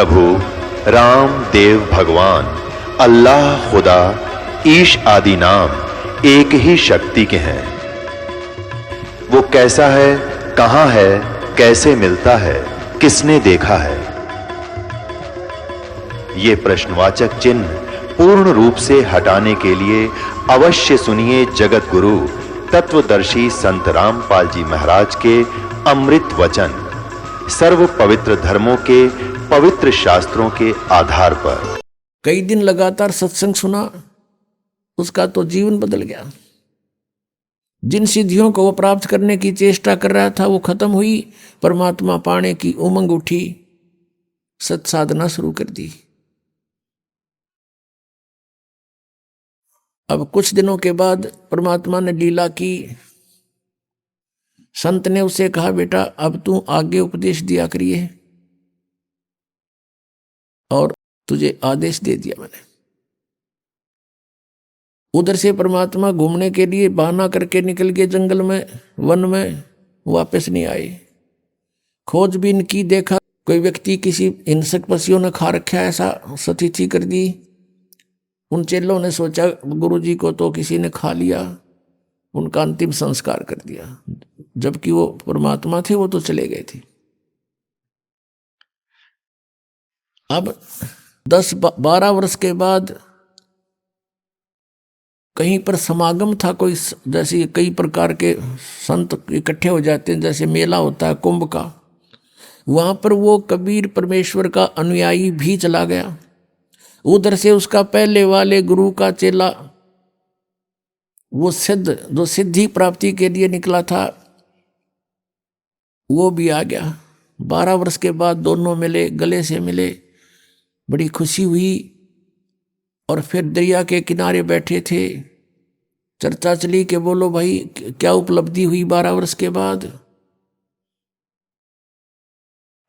प्रभु राम देव भगवान अल्लाह खुदा ईश आदि नाम एक ही शक्ति के हैं। वो कैसा है, कहां है, कैसे मिलता है, किसने देखा है? ये प्रश्नवाचक चिन्ह पूर्ण रूप से हटाने के लिए अवश्य सुनिए जगत गुरु तत्वदर्शी संत रामपाल जी महाराज के अमृत वचन, सर्व पवित्र धर्मों के पवित्र शास्त्रों के आधार पर। कई दिन लगातार सत्संग सुना, उसका तो जीवन बदल गया। जिन सिद्धियों को वो प्राप्त करने की चेष्टा कर रहा था वो खत्म हुई, परमात्मा पाने की उमंग उठी, सत साधना शुरू कर दी। अब कुछ दिनों के बाद परमात्मा ने लीला की। संत ने उसे कहा, बेटा अब तू आगे उपदेश दिया करिए, और तुझे आदेश दे दिया मैंने। उधर से परमात्मा घूमने के लिए बहाना करके निकल गए जंगल में, वन में, वापस नहीं आए। खोजबीन की, देखा कोई व्यक्ति किसी हिंसक पशुओं ने खा रखा है, ऐसा स्थिति कर दी। उन चेलों ने सोचा गुरुजी को तो किसी ने खा लिया, उनका अंतिम संस्कार कर दिया, जबकि वो परमात्मा थे, वो तो चले गए थे। अब 10-12 वर्ष के बाद कहीं पर समागम था कोई, जैसे कई प्रकार के संत इकट्ठे हो जाते हैं, जैसे मेला होता है कुंभ का, वहां पर वो कबीर परमेश्वर का अनुयायी भी चला गया। उधर से उसका पहले वाले गुरु का चेला, वो सिद्ध जो सिद्धि प्राप्ति के लिए निकला था, वो भी आ गया। 12 वर्ष के बाद दोनों मिले, गले से मिले, बड़ी खुशी हुई। और फिर दरिया के किनारे बैठे थे, चर्चा चली कि बोलो भाई क्या उपलब्धि हुई 12 वर्ष के बाद।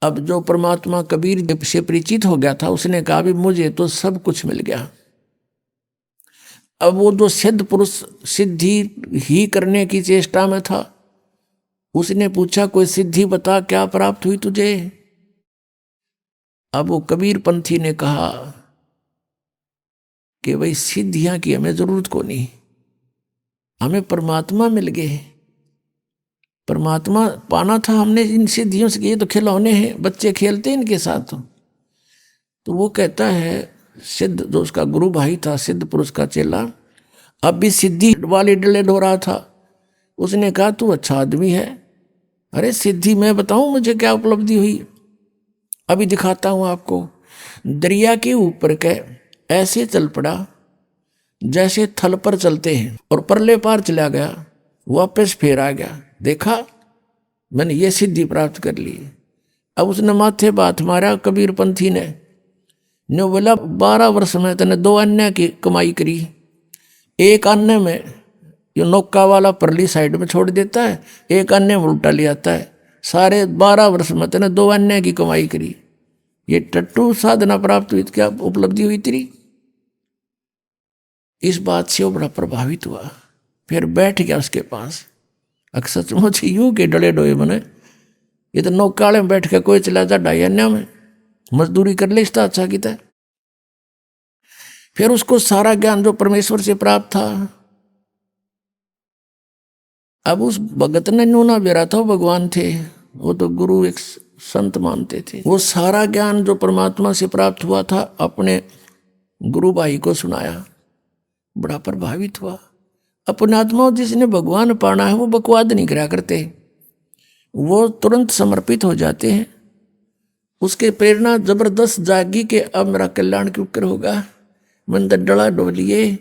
अब जो परमात्मा कबीर से परिचित हो गया था, उसने कहा भी मुझे तो सब कुछ मिल गया। अब वो जो सिद्ध पुरुष सिद्धि ही करने की चेष्टा में था, उसने पूछा कोई सिद्धि बता, क्या प्राप्त हुई तुझे? अब वो कबीर पंथी ने कहा कि भाई सिद्धियां की हमें जरूरत को नहीं, हमें परमात्मा मिल गए। परमात्मा पाना था हमने, इन सिद्धियों से, ये तो खिलौने हैं, बच्चे खेलते हैं इनके साथ। तो वो कहता है, सिद्ध जो उसका गुरु भाई था, सिद्ध पुरुष का चेला, अब भी सिद्धि वाले डले ढो रहा था। उसने कहा तू अच्छा आदमी है, अरे सिद्धि मैं बताऊं मुझे क्या उपलब्धि हुई, अभी दिखाता हूं आपको। दरिया के ऊपर के ऐसे चल पड़ा जैसे थल पर चलते हैं, और परले पार चला गया, वापस फिर आ गया। देखा मैंने ये सिद्धि प्राप्त कर ली। अब उसने माथे बात मारा कबीर पंथी ने बोला 12 वर्ष में तने 2 अन्य की कमाई करी। एक अन्य में जो नौका वाला परली साइड में छोड़ देता है, एक अन्य में उल्टा ले आता है। सारे 12 वर्ष में तने 2 अन्य की कमाई करी। ये टट्टू साधना प्राप्त हुई, क्या उपलब्धि हुई तेरी? इस बात से वो बड़ा प्रभावित हुआ, फिर बैठ गया उसके पास। सचमुच यूं के डले डोए बने, ये तो नौकाले में बैठ के कोई चला जा ढाई अन्य में मजदूरी कर ले, इसका अच्छा किता। फिर उसको सारा ज्ञान जो परमेश्वर से प्राप्त था, अब उस भगत ने नूना बेरा था, वो भगवान थे, वो तो गुरु एक संत मानते थे। वो सारा ज्ञान जो परमात्मा से प्राप्त हुआ था अपने गुरु भाई को सुनाया, बड़ा प्रभावित हुआ। अपने आत्मा जिसने भगवान पाना है वो बकवाद नहीं करा करते, वो तुरंत समर्पित हो जाते हैं। उसके प्रेरणा जबरदस्त जागी कि अब मेरा कल्याण क्यों कर होगा, मन डला डोलिए,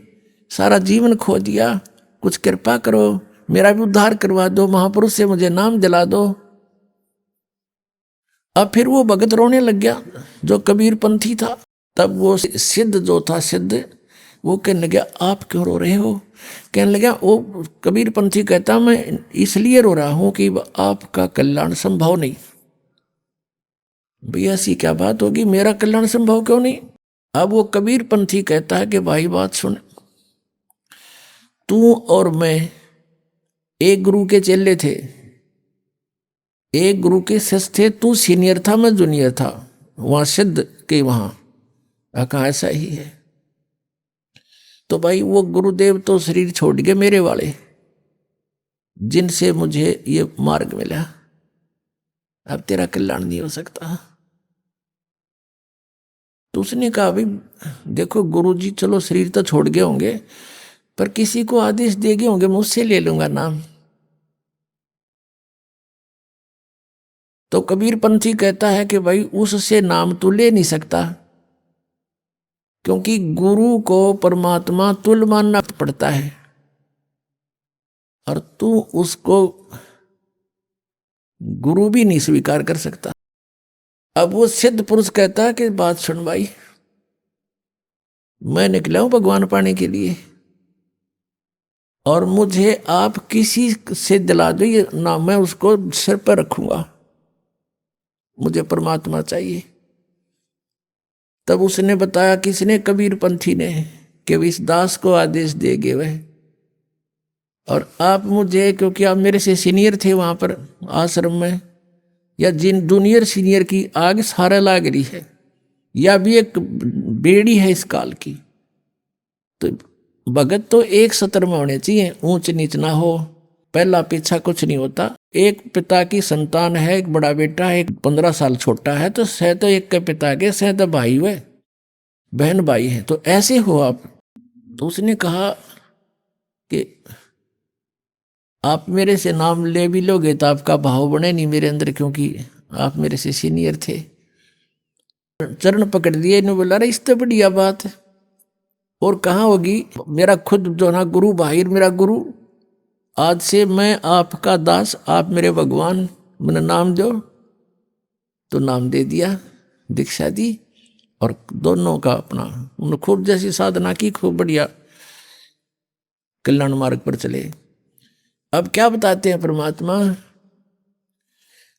सारा जीवन खो दिया, कुछ कृपा करो, मेरा भी उद्धार करवा दो, महापुरुष से मुझे नाम दिला दो। अब फिर वो भगत रोने लग गया जो कबीर पंथी था। तब वो सिद्ध जो था, सिद्ध, वो कहने लगा आप क्यों रो रहे हो? कहने लगा, वो कबीर पंथी कहता मैं इसलिए रो रहा हूं कि आपका कल्याण संभव नहीं। भैया ऐसी क्या बात होगी, मेरा कल्याण संभव क्यों नहीं? अब वो कबीर पंथी कहता है कि भाई बात सुन, तू और मैं एक गुरु के चेले थे, एक गुरु के शिष्य थे, तू सीनियर था मैं जूनियर था, वहाँ सिद्ध के वहाँ कहा ऐसा ही है। तो भाई वो गुरुदेव तो शरीर छोड़ गए मेरे वाले, जिनसे मुझे ये मार्ग मिला। अब तेरा कल्याण नहीं हो सकता। तो उसने कहा भाई देखो गुरुजी, चलो शरीर तो छोड़ गए होंगे, पर किसी को आदेश दे गए होंगे, मुझसे ले लूंगा नाम। तो कबीर पंथी कहता है कि भाई उससे नाम तू ले नहीं सकता, क्योंकि गुरु को परमात्मा तुल्य मानना पड़ता है, और तू उसको गुरु भी नहीं स्वीकार कर सकता। अब वो सिद्ध पुरुष कहता है कि बात सुन भाई, मैं निकला हूं भगवान पाने के लिए, और मुझे आप किसी से दिला दो ये नाम, मैं उसको सिर पर रखूंगा, मुझे परमात्मा चाहिए। तब उसने बताया, किसने? कबीर पंथी ने, कि इस दास को आदेश देगे वह, और आप मुझे, क्योंकि आप मेरे से सीनियर थे वहां पर आश्रम में, या जिन जूनियर सीनियर की आग सारा लाग रही है, या भी एक बेड़ी है इस काल की, तो भगत तो एक सत्र में होने चाहिए, ऊंच नीच ना हो, पहला पीछा कुछ नहीं होता। एक पिता की संतान है, एक बड़ा बेटा है, एक 15 साल छोटा है, तो सह तो एक के पिता के, सह तो भाई हुए, बहन भाई है, तो ऐसे हो आप। तो उसने कहा कि आप मेरे से नाम ले भी लोगे तो आपका भाव बने नहीं मेरे अंदर, क्योंकि आप मेरे से सीनियर थे। चरण पकड़ दिए, इन्होंने बोला अरे इस तो बढ़िया बात है, और कहाँ होगी, मेरा खुद जो ना गुरु भाई, मेरा गुरु, आज से मैं आपका दास, आप मेरे भगवान, मैंने नाम दो। तो नाम दे दिया, दीक्षा दी, और दोनों का अपना उन्होंने खूब जैसी साधना की, खूब बढ़िया कल्याण मार्ग पर चले। अब क्या बताते हैं परमात्मा,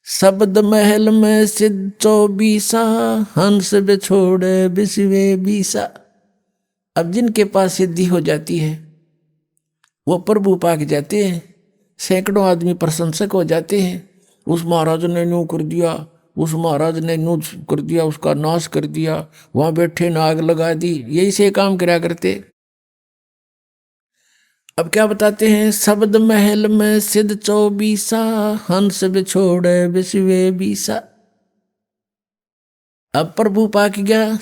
शब्द महल में सिद्ध 24, हंस बिछोड़े बिस्वे 20। अब जिनके पास सिद्धि हो जाती है वो प्रभु पाक जाते हैं, सैकड़ों आदमी प्रशंसक हो जाते हैं, उस महाराज ने यूं कर दिया, उस महाराज ने यूं कर दिया, उसका नाश कर दिया, वहां बैठे ने आग लगा दी, यही से काम कराया करते। अब क्या बताते हैं, शब्द महल में सिद्ध 24, हंस बिछोड़े बिस्वे 20। अब प्रभु पाक गया,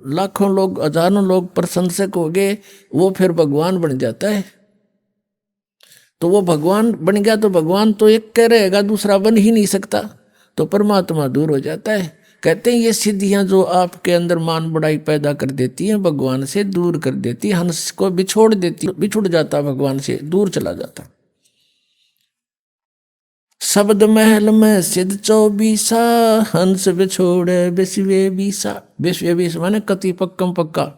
लाखों लोग, हजारों लोग प्रशंसक हो गए, वो फिर भगवान बन जाता है। तो वो भगवान बन गया, तो भगवान तो एक कह रहेगा, दूसरा बन ही नहीं सकता, तो परमात्मा दूर हो जाता है। कहते हैं ये सिद्धियां जो आपके अंदर मान बढ़ाई पैदा कर देती हैं, भगवान से दूर कर देती है, हंस को बिछोड़ देती, बिछुड़ जाता भगवान से, दूर चला जाता। शब्द महल में सिद्ध 24, हंस बिछोड़े बिस्वे 20। बिस्वे 20 माने कति पक्कम पक्का,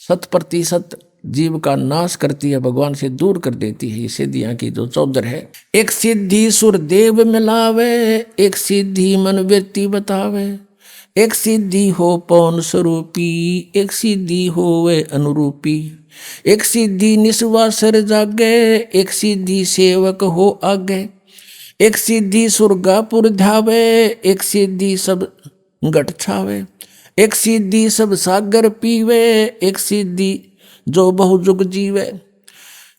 100% जीव का नाश करती है, भगवान से दूर कर देती है। ये सिद्धियां की जो 14 है। एक सिद्धि सुर देव मिलावे, एक सिद्धि मन वृत्ति बतावे, एक सिद्धि हो पौन स्वरूपी, एक सिद्धि हो वे अनुरूपी, एक सिद्धि निस्वासर जागे, एक सिद्धि सेवक हो आगे, एक सिद्धि सुरगापुर ध्यावे, एक सिद्धि सब घट छावे, एक सिद्धि सब सागर पीवे, एक सिद्धि जो बहुजुग जीवे,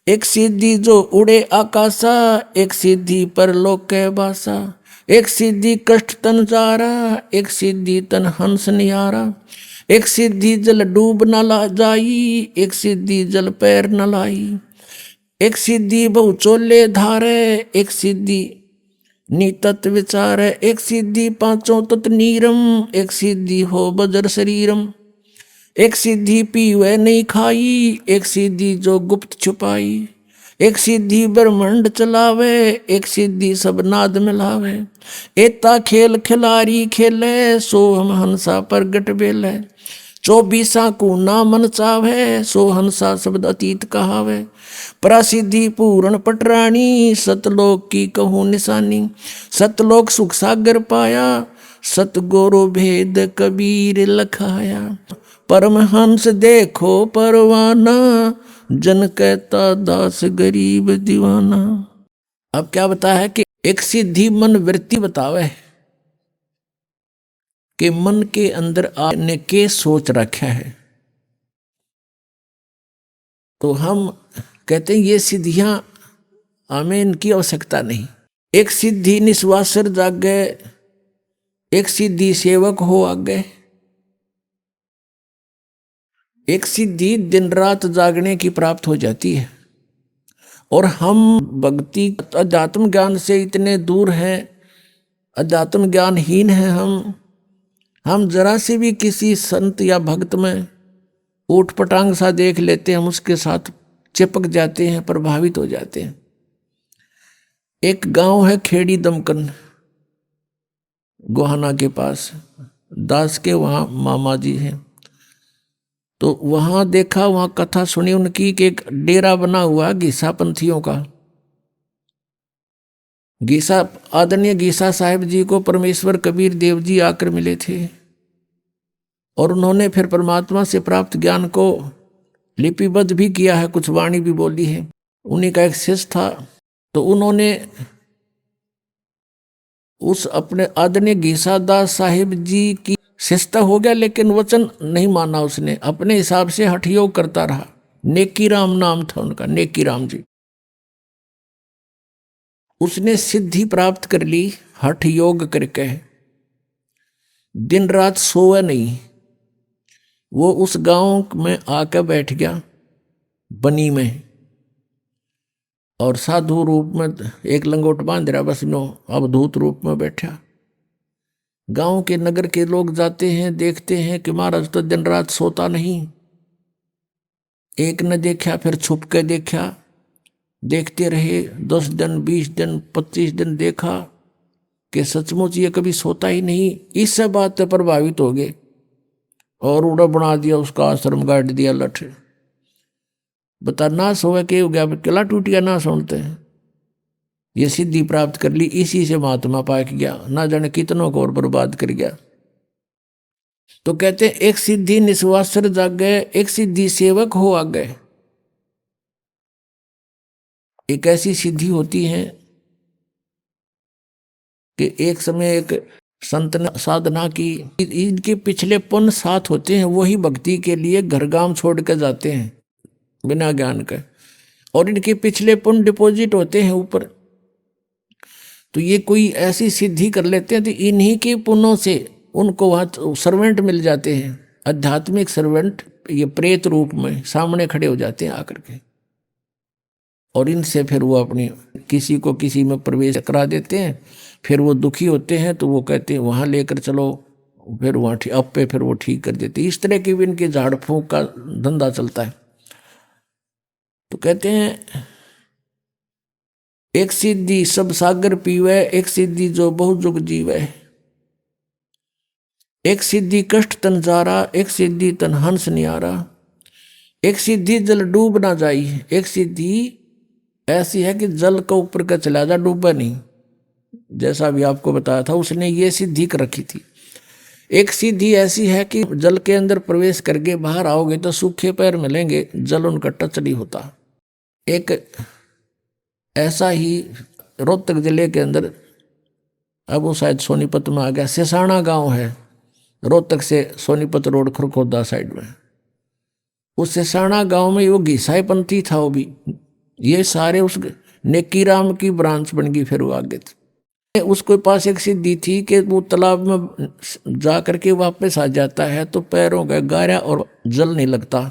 एक सिद्धि जो उड़े आकाशा, एक सिद्धि परलोक के बासा, एक सिद्धि कष्ट तन जारा, एक सिद्धि तन हंस निहारा, एक सिद्धि जल डूब न ला जाई, एक सिद्धि जल पैर न लाई, एक सिद्धि बहु चोले धारे, एक सिद्धि नितत विचार, एक सिद्धि पांचों तत् नीरम, एक सिद्धि हो बजर शरीरम, एक सिद्धि पीवे नहीं खाई, एक सिद्धि जो गुप्त छुपाई, एक सिद्धि ब्रह्मांड चलावे, एक सिद्धि सब नाद मिलावे, एता खेल खिलारी खेले, सो हम हंसा प्रगट बेले, 24 को ना मन चावे, सो हंसा शब्द अतीत कहावे, प्रसिद्धि पूर्ण पटरानी, सतलोक की कहूँ निशानी, सतलोक सुख सागर पाया, सतगुरु भेद कबीर लखाया, परमहंस देखो परवाना, जन कहता दास गरीब दीवाना। अब क्या बताया है कि एक सिद्धि मन वृत्ति बतावे, कि मन के अंदर आपने के सोच रखा है। तो हम कहते हैं ये सिद्धियां हमें इनकी आवश्यकता नहीं। एक सिद्धि निस्वासर जागे, एक सिद्धि सेवक हो आगे, एक सिद्धि दिन रात जागने की प्राप्त हो जाती है। और हम भक्ति अध्यात्म ज्ञान से इतने दूर हैं, अध्यात्म ज्ञानहीन हैं हम जरा से भी किसी संत या भक्त में ऊट पटांग सा देख लेते हैं, हम उसके साथ चिपक जाते हैं, प्रभावित हो जाते हैं। एक गांव है खेड़ी दमकन, गोहाना के पास, दास के वहाँ मामा जी हैं। तो वहाँ देखा, वहाँ कथा सुनी उनकी कि एक डेरा बना हुआ गीसा पंथियों का। गीसा, आदरणीय गीसा साहिब जी को परमेश्वर कबीर देव जी आकर मिले थे और उन्होंने फिर परमात्मा से प्राप्त ज्ञान को लिपिबद्ध भी किया है, कुछ वाणी भी बोली है। उन्हीं का एक शिष्य था। तो उन्होंने उस अपने आदरणीय गीसा दास साहिब जी की शिष्यता हो गया, लेकिन वचन नहीं माना उसने, अपने हिसाब से हठयोग करता रहा। नेकी राम नाम था उनका, नेकी राम जी। उसने सिद्धि प्राप्त कर ली हठ योग करके, दिन रात सोए नहीं। वो उस गांव में आकर बैठ गया बनी में, और साधु रूप में एक लंगोट बांध रहा, बस नो अवधूत रूप में बैठा। गांव के नगर के लोग जाते हैं, देखते हैं कि महाराज तो दिन रात सोता नहीं। एक ने देखा, फिर छुप के देखा, देखते रहे 10 दिन 20 दिन 25 दिन, देखा कि सचमुच ये कभी सोता ही नहीं। इससे बात से प्रभावित हो गए और उड़ा बना दिया, उसका आश्रम गाड़ दिया लठ। बता ना सोए के हो गया, किला टूट गया, ना सुनते हैं। ये सिद्धि प्राप्त कर ली, इसी से महात्मा पाक गया, ना जाने कितनों को और बर्बाद कर गया। तो कहते हैं एक सिद्धि निस्वासर जागे, एक सिद्धि सेवक हो आगे। एक ऐसी सिद्धि होती है कि एक समय एक संत ने साधना की, इनके पिछले पुण्य साथ होते हैं, वही भक्ति के लिए घर गांव छोड़ कर जाते हैं बिना ज्ञान के, और इनके पिछले पुण्य डिपॉजिट होते हैं ऊपर। तो ये कोई ऐसी सिद्धि कर लेते हैं तो इन्हीं के पुण्यों से उनको वहाँ सर्वेंट मिल जाते हैं, आध्यात्मिक सर्वेंट, ये प्रेत रूप में सामने खड़े हो जाते हैं आकर के। और इनसे फिर वो अपनी किसी को किसी में प्रवेश करा देते हैं। फिर वो दुखी होते हैं तो वो कहते हैं वहाँ लेकर चलो, फिर वहाँ अब पे फिर वो ठीक कर देते। इस तरह की भी इनके झाड़ फूंक का धंधा चलता है। तो कहते हैं एक सिद्धि सब सागर पीवे, एक सिद्धि जो बहु जुग जीवे। एक सिद्धि कष्ट तन जारा, एक सिद्धि तन हंस नियारा। एक सिद्धि जल डूब ना जाई, एक सिद्धि ऐसी है कि जल का ऊपर का चला जा, डूबा नहीं। जैसा भी आपको बताया था, उसने ये सिद्धि कर रखी थी। एक सिद्धि ऐसी है कि जल के अंदर प्रवेश करके बाहर आओगे तो सूखे पैर मिलेंगे, जल उनका टच नहीं होता। एक ऐसा ही रोहतक जिले के अंदर, अब वो शायद सोनीपत में आ गया, सिसाना गांव है, रोहतक से सोनीपत रोड खरखोदा साइड में। उस सिसाना गांव में वो घिसाई पंथी था, वो भी ये सारे उस नेकी राम की ब्रांच बन गई। फिर वो आगे थे, उसके पास एक सिद्धि थी कि वो तालाब में जा करके वापस आ जाता है तो पैरों का गारा और जल नहीं लगता।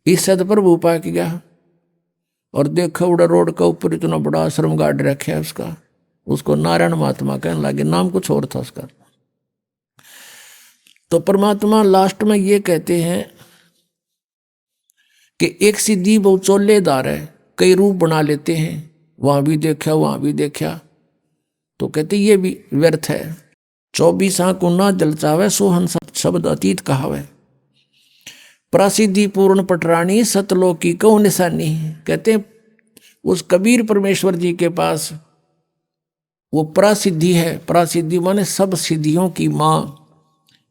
इस सद पर वो पाक गया और देखा उड़ा रोड का ऊपर इतना बड़ा आश्रम गाड़ रखा है उसका। उसको नारायण महात्मा कहने लगे, नाम कुछ और था उसका। तो परमात्मा लास्ट में ये कहते हैं कि एक सिद्धि बहुत चोलेदार है, कई रूप बना लेते हैं, वहां भी देखा वहां भी देखा। तो कहते ये भी व्यर्थ है। 24 को ना जलचावे, सोहन शब्द अतीत कहावे। प्रसिद्धि पूर्ण पटरानी, सतलोक की कौ निशानी। कहते उस कबीर परमेश्वर जी के पास वो प्रसिद्धि है। प्रसिद्धि माने सब सिद्धियों की माँ,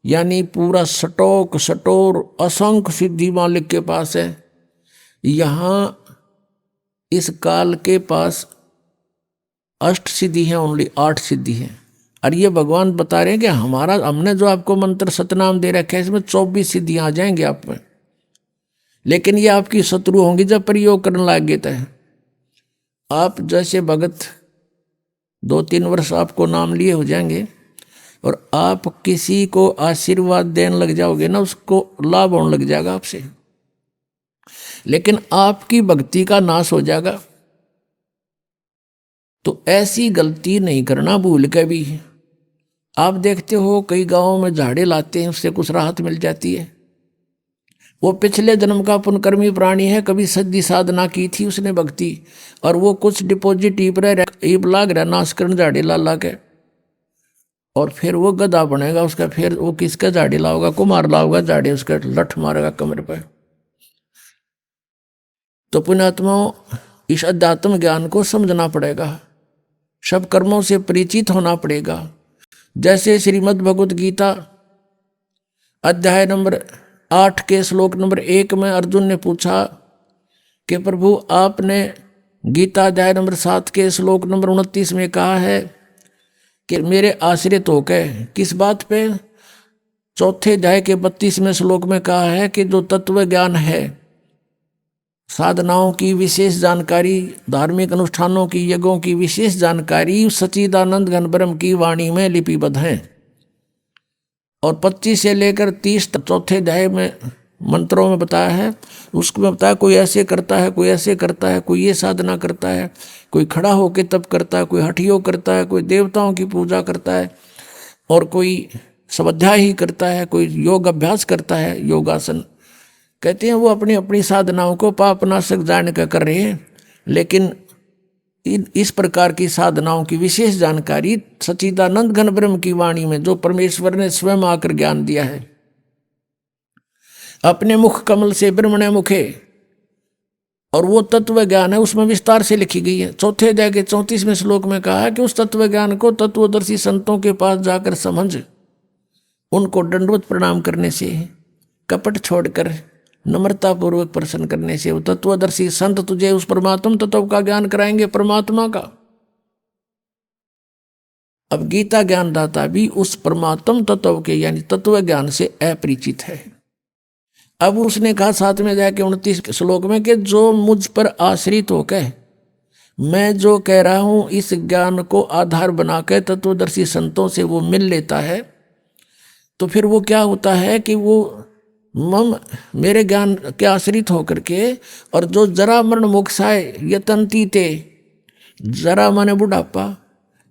यानी पूरा सटोक सटोर असंख्य सिद्धि मालिक के पास है। यहाँ इस काल के पास अष्ट सिद्धि है, ओनली 8 सिद्धि है। और ये भगवान बता रहे हैं कि हमने जो आपको मंत्र सतनाम दे रखा है इसमें 24 सिद्धियां आ जाएंगी आप में, लेकिन ये आपकी शत्रु होंगी जब प्रयोग करने लगे तो। आप जैसे भगत 2-3 वर्ष आपको नाम लिए हो जाएंगे और आप किसी को आशीर्वाद देने लग जाओगे ना, उसको लाभ होने लग जाएगा आपसे, लेकिन आपकी भक्ति का नाश हो जाएगा। तो ऐसी गलती नहीं करना भूल के भी। आप देखते हो कई गांवों में झाड़े लाते हैं, उससे कुछ राहत मिल जाती है। वो पिछले जन्म का पुण्यकर्मी प्राणी है, कभी सद्दी साधना की थी उसने भक्ति, और वो कुछ डिपॉजिट ईप लाग रहा नाश करने झाड़े ला के, और फिर वो गधा बनेगा उसका। फिर वो किसका झाड़ी लाओगा, कुमार लाओगा झाड़ी, उसका लठ मारेगा कमर पर। तो पुण्यात्माओं, इस अध्यात्म ज्ञान को समझना पड़ेगा, सब कर्मों से परिचित होना पड़ेगा। जैसे श्रीमद् भगवत गीता अध्याय नंबर 8 के श्लोक नंबर 1 में अर्जुन ने पूछा कि प्रभु आपने गीता अध्याय नंबर 7 के श्लोक नंबर 29 में कहा है कि मेरे आश्रित होकर, किस बात पे? चौथे अध्याय के 32वें श्लोक में कहा है कि जो तत्व ज्ञान है, साधनाओं की विशेष जानकारी, धार्मिक अनुष्ठानों की, यज्ञों की विशेष जानकारी सच्चिदानंद घन ब्रह्म की वाणी में लिपिबद्ध है। और 25 से लेकर 30 तक चौथे अध्याय में मंत्रों में बताया है। उसमें बताया कोई ऐसे करता है, कोई ऐसे करता है, कोई ये साधना करता है, कोई खड़ा होकर तप करता है, कोई हठयोग करता है, कोई देवताओं की पूजा करता है, और कोई स्वाध्याय ही करता है, कोई योग अभ्यास करता है, योगासन। कहते हैं वो अपनी अपनी साधनाओं को पापनाशक जान कर कर रहे हैं, लेकिन इस प्रकार की साधनाओं की विशेष जानकारी सच्चिदानंद घन ब्रह्म की वाणी में, जो परमेश्वर ने स्वयं आकर ज्ञान दिया है, अपने मुख कमल से ब्रह्मणे मुखे, और वो तत्व ज्ञान है उसमें विस्तार से लिखी गई है। चौथे अध्याय के 34वें श्लोक में कहा है कि उस तत्व ज्ञान को तत्वदर्शी संतों के पास जाकर समझ, उनको दंडवत प्रणाम करने से, कपट छोड़कर नम्रता पूर्वक प्रश्न करने से वो तत्वदर्शी संत तुझे उस परमात्म तत्व का ज्ञान कराएंगे, परमात्मा का। अब गीता ज्ञानदाता भी उस परमात्म तत्व के यानी तत्व ज्ञान से अपरिचित है। अब उसने कहा 7वें अध्याय के 29 श्लोक में कि जो मुझ पर आश्रित होकर मैं जो कह रहा हूं इस ज्ञान को आधार बनाकर तत्वदर्शी संतों से वो मिल लेता है, तो फिर वो क्या होता है कि वो मेरे ज्ञान के आश्रित होकर के, और जो जरा मरण मोक्षाय यतंती ते, जरा माने बुढ़ापा,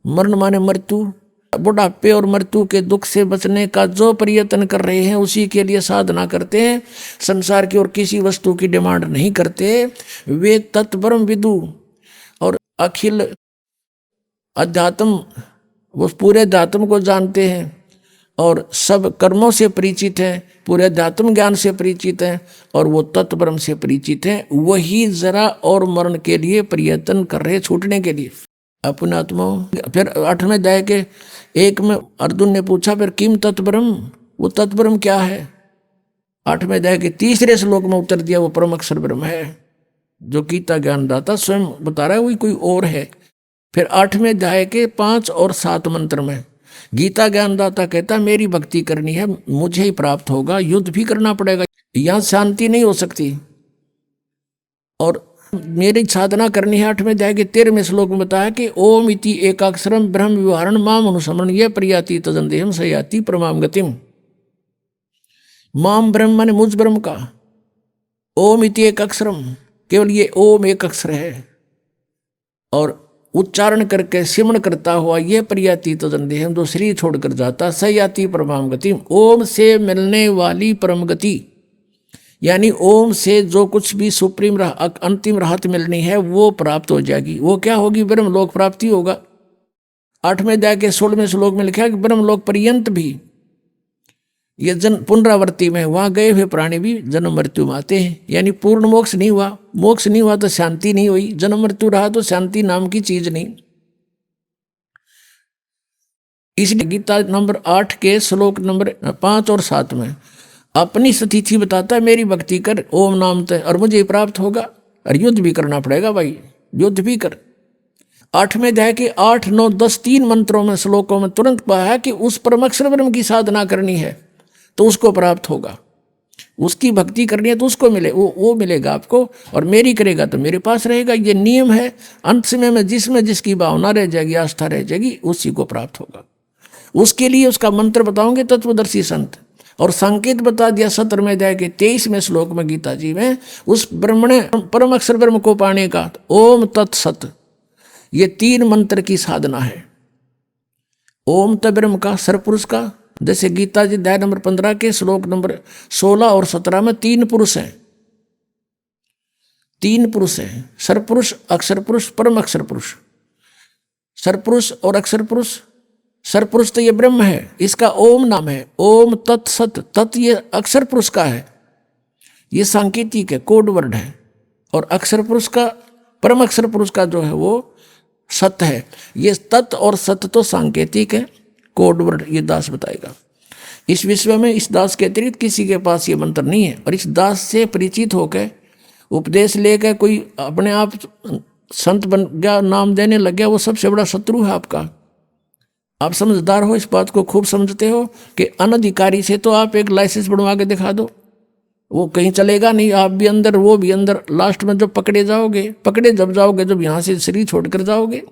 मरण माने मृत्यु, बुढ़ापे और मृत्यु के दुख से बचने का जो प्रयत्न कर रहे हैं, उसी के लिए साधना करते हैं, संसार की और किसी वस्तु की डिमांड नहीं करते, वे तत्ब्रह्म विदु और अखिल अध्यात्म, वो पूरे अध्यात्म को जानते हैं और सब कर्मों से परिचित हैं, पूरे अध्यात्म ज्ञान से परिचित हैं, और वो तत्ब्रह्म से परिचित हैं, वही जरा और मरण के लिए प्रयत्न कर रहे, छूटने के लिए अपने आत्मा। फिर 8वें अध्याय के 1 में अर्जुन ने पूछा फिर किम तत्ब्रह्म, वो तत्ब्रह्म क्या है? 8वें अध्याय के 3रे श्लोक में उत्तर दिया वो परम अक्षर ब्रह्म है, जो गीता ज्ञानदाता स्वयं बता रहा है, वही कोई और है। फिर 8वें अध्याय के 5 और 7 मंत्र में गीता ज्ञानदाता कहता मेरी भक्ति करनी है, मुझे ही प्राप्त होगा, युद्ध भी करना पड़ेगा, यहां शांति नहीं हो सकती, और मेरी साधना करनी है। 8वें अध्याय के 13वें श्लोक में बताया कि ओम इति एकाक्षरम ब्रह्म विवरण माम अनुसमरण ये प्रयाति तदंदेहम सयाति परमाम गतिम। माम ब्रह्म माने मुझ ब्रह्म का, ओम इति एक अक्षरम, केवल ये ओम एक अक्षर है, और उच्चारण करके सिमरण करता हुआ ये प्रयाति तदंदेहम, जो शरीर छोड़कर जाता, सयाति परमाम गतिम, ओम से मिलने वाली परम गति, यानी ओम से जो कुछ भी सुप्रीम अंतिम राहत मिलनी है वो प्राप्त हो जाएगी। वो क्या होगी? ब्रह्मलोक प्राप्ति होगा। 8वें अध्याय के 16वें श्लोक में लिखा है कि ब्रह्मलोक पर्यंत भी ये पुनरावृत्ति में वहां गए हुए प्राणी भी जन्म मृत्यु में आते हैं, यानी पूर्ण मोक्ष नहीं हुआ। मोक्ष नहीं हुआ तो शांति नहीं हुई, जन्म मृत्यु रहा तो शांति नाम की चीज नहीं। इसलिए गीता नंबर 8 के श्लोक नंबर 5 और 7 में अपनी स्थिति बताता है मेरी भक्ति कर ओम नाम ते और मुझे प्राप्त होगा। और युद्ध भी करना पड़ेगा भाई, युद्ध भी कर। 8वें अध्याय के 8, 9, 10 3 मंत्रों में, श्लोकों में तुरंत कहा है कि उस परमाक्षर ब्रह्म की साधना करनी है तो उसको प्राप्त होगा, उसकी भक्ति करनी है तो उसको मिले, वो मिलेगा आपको, और मेरी करेगा तो मेरे पास रहेगा। ये नियम है। अंत समय में जिसकी भावना रह जाएगी, आस्था रह जाएगी, उसी को प्राप्त होगा। उसके लिए उसका मंत्र बताओगे तत्वदर्शी संत, और संकेत बता दिया 17वें अध्याय के 23वें श्लोक में गीता जी में, उस ब्रह्मण परम अक्षर ब्रह्म को पाने का ओम तत्सत, ये 3 मंत्र की साधना है। ओम त ब्रह्म का, सरपुरुष का, जैसे गीता जी अध्याय नंबर 15 के श्लोक नंबर 16 और 17 में 3 पुरुष हैं, 3 पुरुष हैं, सरपुरुष, अक्षर पुरुष, परम अक्षर पुरुष। सरपुरुष और अक्षर पुरुष, सरपुरुष तो ये ब्रह्म है, इसका ओम नाम है, ओम तत्सत, तत् ये अक्षर पुरुष का है, ये सांकेतिक है, कोड वर्ड है, और अक्षर पुरुष का, परम अक्षर पुरुष का जो है वो सत है। ये तत् और सत तो सांकेतिक है, कोड वर्ड ये दास बताएगा। इस विश्व में इस दास के अतिरिक्त किसी के पास ये मंत्र नहीं है, और इस दास से परिचित होकर उपदेश लेकर कोई अपने आप संत बन गया, नाम देने लग गया, वो सबसे बड़ा शत्रु है आपका। आप समझदार हो, इस बात को खूब समझते हो कि अनधिकारी से तो आप एक लाइसेंस बनवा के दिखा दो, वो कहीं चलेगा नहीं, आप भी अंदर वो भी अंदर, लास्ट में जब पकड़े जब जाओगे, जब यहाँ से शरीर छोड़कर जाओगे।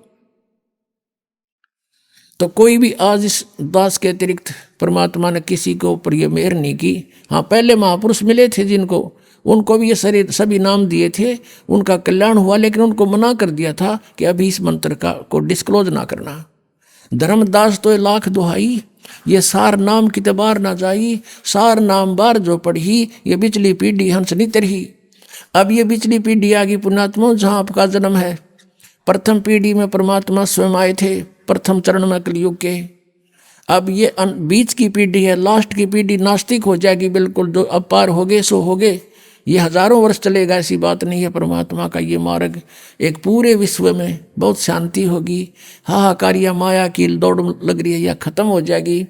तो कोई भी आज इस दास के अतिरिक्त परमात्मा ने किसी के ऊपर ये मेहर नहीं की। हाँ, पहले महापुरुष मिले थे जिनको, उनको भी ये शरीर सभी नाम दिए थे, उनका कल्याण हुआ, लेकिन उनको मना कर दिया था कि अभी इस मंत्र को डिस्क्लोज ना करना। धर्मदास तो लाख दुहाई, ये सार नाम कितबार ना जाई, सार नाम बार जो पढ़ी, ये बिचली पीढ़ी हंस नहीं तरही। अब ये बिचली पीढ़ी आ गई पुण्यात्मा, जहाँ आपका जन्म है। प्रथम पीढ़ी में परमात्मा स्वयं आए थे, प्रथम चरण में कलयुग के। अब ये बीच की पीढ़ी है, लास्ट की पीढ़ी नास्तिक हो जाएगी बिल्कुल, जो अब पार हो गए सो हो गए। ये हजारों वर्ष चलेगा, ऐसी बात नहीं है। परमात्मा का ये मार्ग एक पूरे विश्व में बहुत शांति होगी। हाहाकारिया माया की दौड़ लग रही है, यह खत्म हो जाएगी।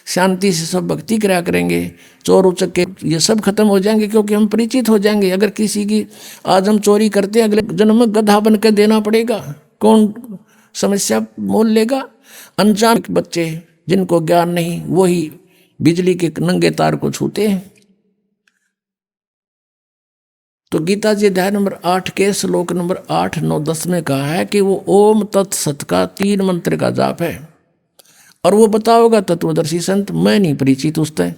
शांति से सब भक्ति करा करेंगे, चोर उचक्के ये सब खत्म हो जाएंगे, क्योंकि हम परिचित हो जाएंगे। अगर किसी की आज हम चोरी करते हैं, अगले जन्म में गधा बन के देना पड़ेगा, कौन समस्या मोल लेगा? अनजान बच्चे जिनको ज्ञान नहीं, वही बिजली के नंगे तार को छूते हैं। तो गीता जी अध्याय नंबर 8 के श्लोक नंबर 8, 9, 10 में कहा है कि वो ओम तत्सत का 3 मंत्र का जाप है, और वो बताओगा तत्वदर्शी संत, मैं नहीं परिचित उससे।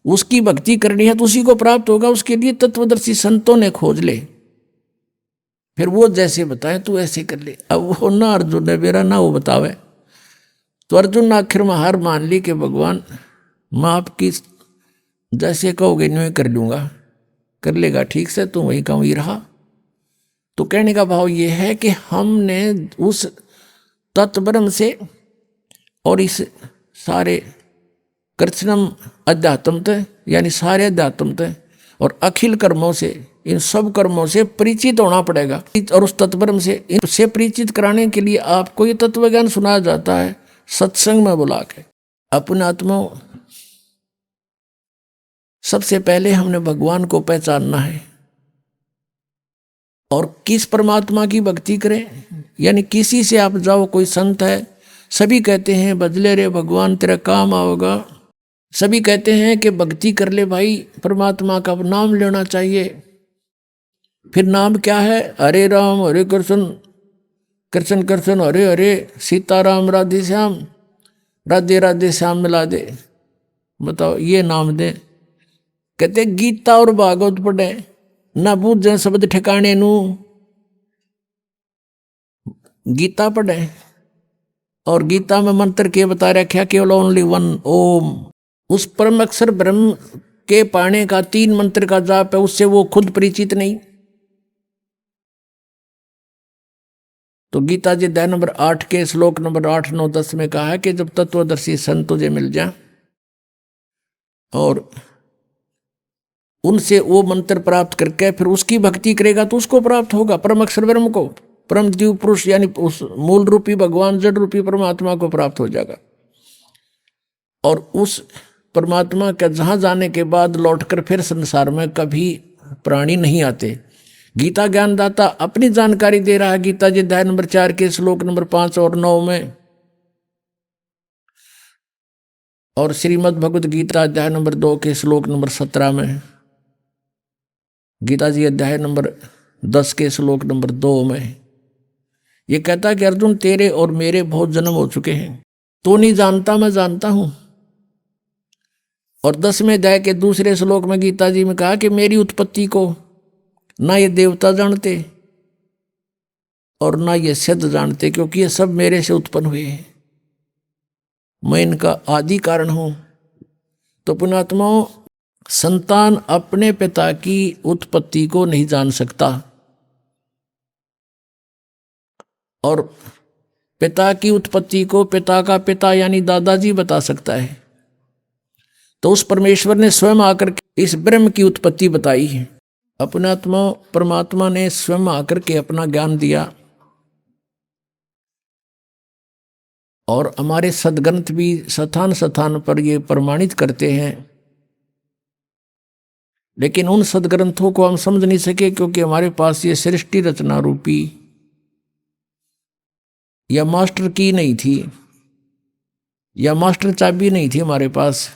उसकी भक्ति करनी है तो उसी को प्राप्त होगा, उसके लिए तत्वदर्शी संतों ने खोज ले, फिर वो जैसे बताए तू ऐसे कर ले। अब वो ना अर्जुन ने मेरा ना वो बतावे, तो अर्जुन ने आखिर में हार मान ली कि भगवान मैं आपकी जैसे कहोगे न्यू कर लूँगा, कर लेगा ठीक से, तो वही का वही रहा। तो कहने का भाव ये है कि हमने उस तत्ब्रह्म से और इस सारे कृष्णम अध्यात्म यानी सारे अध्यात्म और अखिल कर्मों से, इन सब कर्मों से परिचित होना पड़ेगा। और उस तत्ब्रह्म से इनसे परिचित कराने के लिए आपको ये तत्व ज्ञान सुनाया जाता है सत्संग में बुला के। अपने आत्मा सबसे पहले हमने भगवान को पहचानना है, और किस परमात्मा की भक्ति करें, यानी किसी से आप जाओ, कोई संत है, सभी कहते हैं बदले रे भगवान तेरा काम आओगा, सभी कहते हैं कि भक्ति कर ले भाई, परमात्मा का नाम लेना चाहिए। फिर नाम क्या है? हरे राम हरे कृष्ण, कृष्ण कृष्ण हरे हरे, सीताराम राधे श्याम, राधे राधे श्याम मिला दे। बताओ ये नाम दे। कहते गीता और भागवत पढ़े ना बूझे शब्द ठिकाने नू, गीता पढ़े और गीता में मंत्र के बता रखा केवल ओनली वन ओम। उस परम अक्षर ब्रह्म के पाने का 3 मंत्र का जाप है, उससे वो खुद परिचित नहीं। तो गीता जी अध्याय नंबर 8 के श्लोक नंबर 8, 9, 10 में कहा है कि जब तत्वदर्शी संत तुझे मिल जाए और उनसे वो मंत्र प्राप्त करके फिर उसकी भक्ति करेगा तो उसको प्राप्त होगा, परम अक्षर ब्रह्म को, परम दिव्य पुरुष यानी उस मूल रूपी भगवान जड़ रूपी परमात्मा को प्राप्त हो जाएगा। और उस परमात्मा के जहाँ जाने के बाद लौटकर फिर संसार में कभी प्राणी नहीं आते, गीता ज्ञानदाता अपनी जानकारी दे रहा है गीता जी अध्याय नंबर 4 के श्लोक नंबर 5 और 9 में, और श्रीमद् भगवत गीता अध्याय नंबर 2 के श्लोक नंबर 17 में, गीता जी अध्याय नंबर 10 के श्लोक नंबर 2 में ये कहता है कि अर्जुन तेरे और मेरे बहुत जन्म हो चुके हैं, तो नहीं जानता मैं जानता हूं। और 10वें अध्याय के दूसरे श्लोक में गीता जी में कहा कि मेरी उत्पत्ति को ना ये देवता जानते और ना ये सिद्ध जानते, क्योंकि ये सब मेरे से उत्पन्न हुए हैं, मैं इनका आदि कारण हूं। तो पुण्यात्माओं, संतान अपने पिता की उत्पत्ति को नहीं जान सकता और पिता की उत्पत्ति को पिता का पिता यानी दादाजी बता सकता है। तो उस परमेश्वर ने स्वयं आकर के इस ब्रह्म की उत्पत्ति बताई है। अपने आत्मा परमात्मा ने स्वयं आकर के अपना ज्ञान दिया और हमारे सदग्रंथ भी स्थान स्थान पर ये प्रमाणित करते हैं, लेकिन उन सदग्रंथों को हम समझ नहीं सके क्योंकि हमारे पास ये सृष्टि रचना रूपी या मास्टर की नहीं थी या मास्टर चाबी नहीं थी हमारे पास।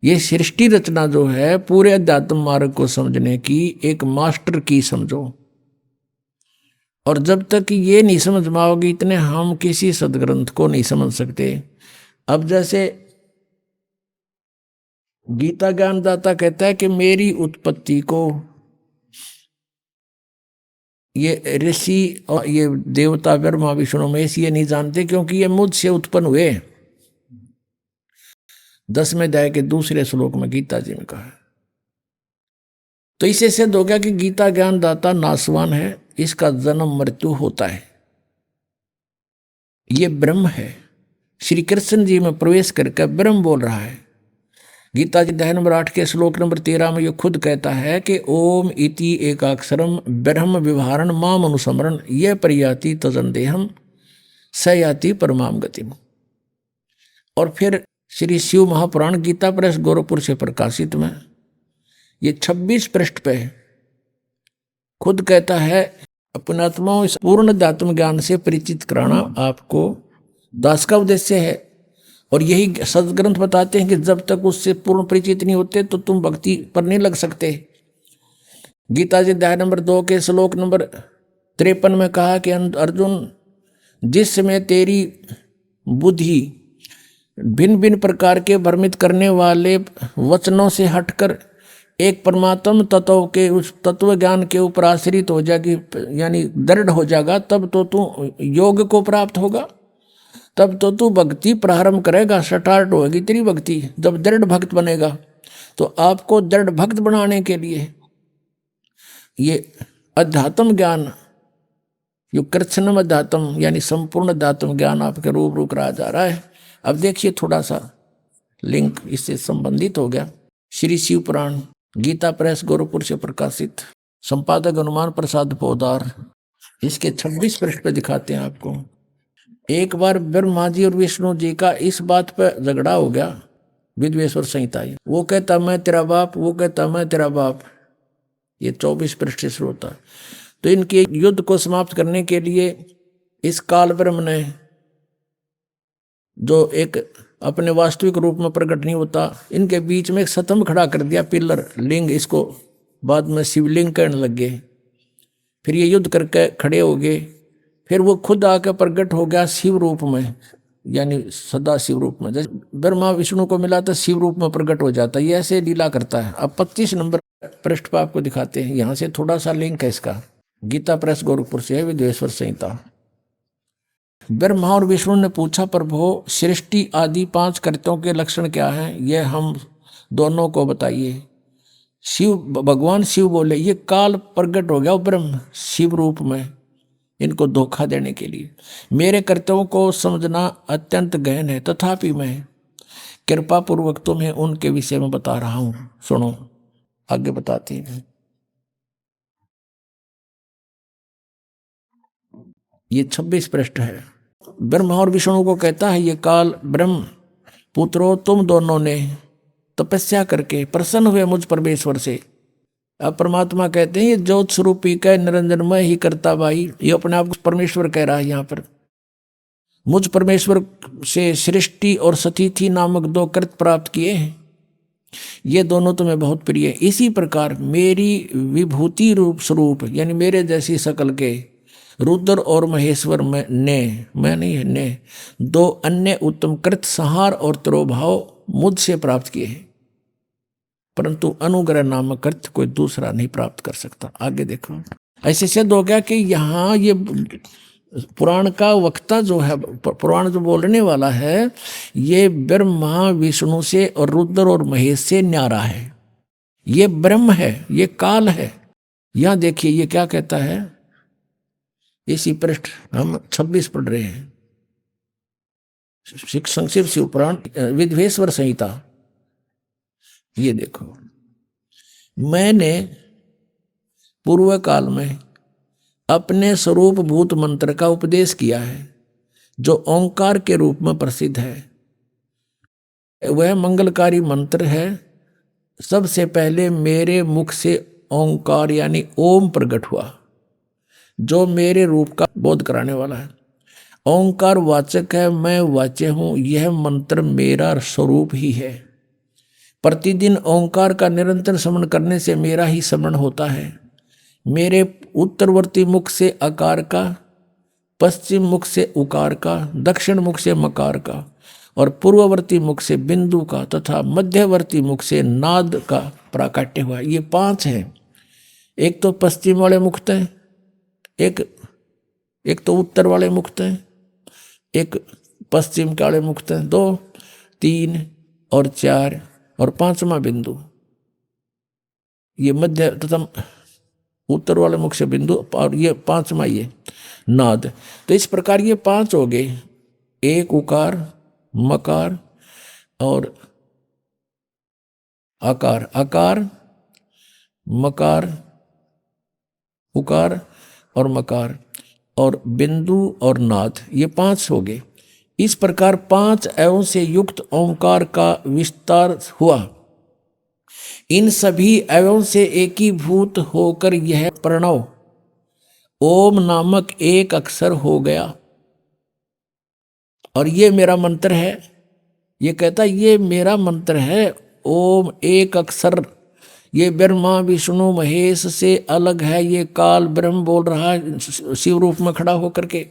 ये सृष्टि रचना जो है पूरे अध्यात्म मार्ग को समझने की एक मास्टर की समझो, और जब तक ये नहीं समझ पाओगे इतने हम किसी सदग्रंथ को नहीं समझ सकते। अब जैसे गीता ज्ञानदाता कहता है कि मेरी उत्पत्ति को ये ऋषि और ये देवता ब्रह्मा विष्णु महेश ये नहीं जानते क्योंकि ये मुझसे उत्पन्न हुए। 10वें अध्याय के दूसरे श्लोक में गीता जी ने कहा है। तो इसे सिद्ध हो गया कि गीता ज्ञानदाता नासवान है, इसका जन्म मृत्यु होता है, ये ब्रह्म है। श्री कृष्ण जी में प्रवेश करके ब्रह्म बोल रहा है। गीता जी अध्याय नंबर 8 के श्लोक नंबर 13 में ये खुद कहता है कि ओम इति एकाक्षरम ब्रह्म विवहारण माम अनुस्मरण ये परियाति तजंदेहम सयाति परमाम गतिम। और फिर श्री शिव महापुराण गीता प्रेस गोरखपुर से प्रकाशित में ये 26 पृष्ठ पे खुद कहता है अपने आत्माओं इस पूर्ण अध्यात्म ज्ञान से परिचित कराना आपको दास का उद्देश्य है। और यही सदग्रंथ बताते हैं कि जब तक उससे पूर्ण परिचित नहीं होते तो तुम भक्ति पर नहीं लग सकते। गीता जी अध्याय नंबर 2 के श्लोक नंबर 53 में कहा कि अर्जुन जिस समय तेरी बुद्धि भिन्न भिन्न प्रकार के भ्रमित करने वाले वचनों से हटकर एक परमात्म तत्व के उस तत्व ज्ञान के ऊपर आश्रित हो जाएगी यानी दृढ़ हो जाएगा, तब तो तू योग को प्राप्त होगा, तब तो तू भक्ति प्रारंभ करेगा, स्टार्ट होगी तेरी भक्ति। जब दृढ़ भक्त बनेगा तो आपको दृढ़ भक्त बनाने के लिए ये अध्यात्म ज्ञान यो कृष्णम अध्यात्म यानी संपूर्ण अध्यात्म ज्ञान आपके रूप कराया जा रहा है। अब देखिए थोड़ा सा लिंक इससे संबंधित हो गया। श्री शिव पुराण गीता प्रेस गोरखपुर से प्रकाशित, संपादक हनुमान प्रसाद पोदार, इसके 26 पृष्ठ पे दिखाते हैं आपको। एक बार ब्रह्मा जी और विष्णु जी का इस बात पर झगड़ा हो गया, विद्वेश्वर संहिता। वो कहता मैं तेरा बाप, वो कहता मैं तेरा बाप। ये 24 पृष्ठ से शुरू होता है। तो इनके युद्ध को समाप्त करने के लिए इस काल ब्रह्म ने, जो एक अपने वास्तविक रूप में प्रकट नहीं होता, इनके बीच में एक स्तंभ खड़ा कर दिया, पिलर लिंग, इसको बाद में शिवलिंग कहने लग गए। फिर ये युद्ध करके खड़े हो गए। फिर वो खुद आकर प्रकट हो गया शिव रूप में, यानी सदा शिव रूप में। जैसे ब्रह्मा विष्णु को मिला तो शिव रूप में प्रकट हो जाता है, ये ऐसे लीला करता है। अब 25 नंबर पृष्ठ पर आपको दिखाते हैं, यहाँ से थोड़ा सा लिंक है इसका। गीता प्रेस गोरखपुर से है, विद्वेश्वर संहिता। ब्रह्मा और विष्णु ने पूछा प्रभु सृष्टि आदि 5 कर्तों के लक्षण क्या हैं, यह हम दोनों को बताइए। भगवान शिव बोले ये काल प्रकट हो गया ब्रह्म शिव रूप में, इनको धोखा देने के लिए। मेरे कर्तव्यों को समझना अत्यंत गहन है, तथापि मैं कृपा पूर्वक तुम्हें उनके विषय में बता रहा हूं, सुनो। आगे बताते हैं। ये 26 पृष्ठ है। ब्रह्मा और विष्णु को कहता है ये काल ब्रह्म पुत्रों तुम दोनों ने तपस्या करके प्रसन्न हुए मुझ परमेश्वर से, अब परमात्मा कहते हैं ये ज्योत स्वरूपी का निरंजनमय ही करता भाई, ये अपने आप को परमेश्वर कह रहा है यहाँ पर। मुझ परमेश्वर से सृष्टि और सतिथि नामक दो कृत प्राप्त किए हैं, ये दोनों तुम्हें बहुत प्रिय है। इसी प्रकार मेरी विभूति रूप स्वरूप यानी मेरे जैसी शकल के रुद्र और महेश्वर में मैं नहीं है ने दो अन्य उत्तम कृत संहार और तिरोभाव मुझसे प्राप्त किए हैं, परंतु अनुग्रह नामक कृत कोई दूसरा नहीं प्राप्त कर सकता। आगे देखो, ऐसे सिद्ध हो गया कि यहाँ ये पुराण का वक्ता जो है, पुराण जो बोलने वाला है, ये ब्रह्मा विष्णु से और रुद्र और महेश से न्यारा है। ये ब्रह्म है, ये काल है। यहां देखिए ये क्या कहता है, इसी पृष्ठ हम 26 पढ़ रहे हैं, संक्षिप्त शिव पुराण विद्वेश्वर संहिता। ये देखो, मैंने पूर्व काल में अपने स्वरूप भूत मंत्र का उपदेश किया है, जो ओंकार के रूप में प्रसिद्ध है। वह मंगलकारी मंत्र है। सबसे पहले मेरे मुख से ओंकार यानी ओम प्रकट हुआ, जो मेरे रूप का बोध कराने वाला है। ओंकार वाचक है, मैं वाच्य हूं। यह मंत्र मेरा स्वरूप ही है। प्रतिदिन ओंकार का निरंतर स्मरण करने से मेरा ही स्मरण होता है। मेरे उत्तरवर्ती मुख से अकार का, पश्चिम मुख से उकार का, दक्षिण मुख से मकार का और पूर्ववर्ती मुख से बिंदु का तथा मध्यवर्ती मुख से नाद का प्राकट्य हुआ। ये 5 हैं। एक तो पश्चिम वाले मुक्त हैं, एक तो उत्तर वाले मुक्त हैं, एक पश्चिम के वाले मुक्त हैं, 2, 3 और 4 और 5वां बिंदु। ये मध्य तथा उत्तर वाले मुख से बिंदु और ये 5वां ये नाद। तो इस प्रकार ये 5 हो गए, एक उकार, मकार और आकार, आकार, मकार, उकार और मकार और बिंदु और नाद, ये 5 हो गए। इस प्रकार 5 अवयवों से युक्त ओंकार का विस्तार हुआ। इन सभी अवयवों से एकीभूत होकर यह प्रणव ओम नामक एक अक्षर हो गया। और ये मेरा मंत्र है। ये कहता ये मेरा मंत्र है, ओम एक अक्षर। ये ब्रह्मा विष्णु महेश से अलग है। ये काल ब्रह्म बोल रहा है शिव रूप में खड़ा होकर के।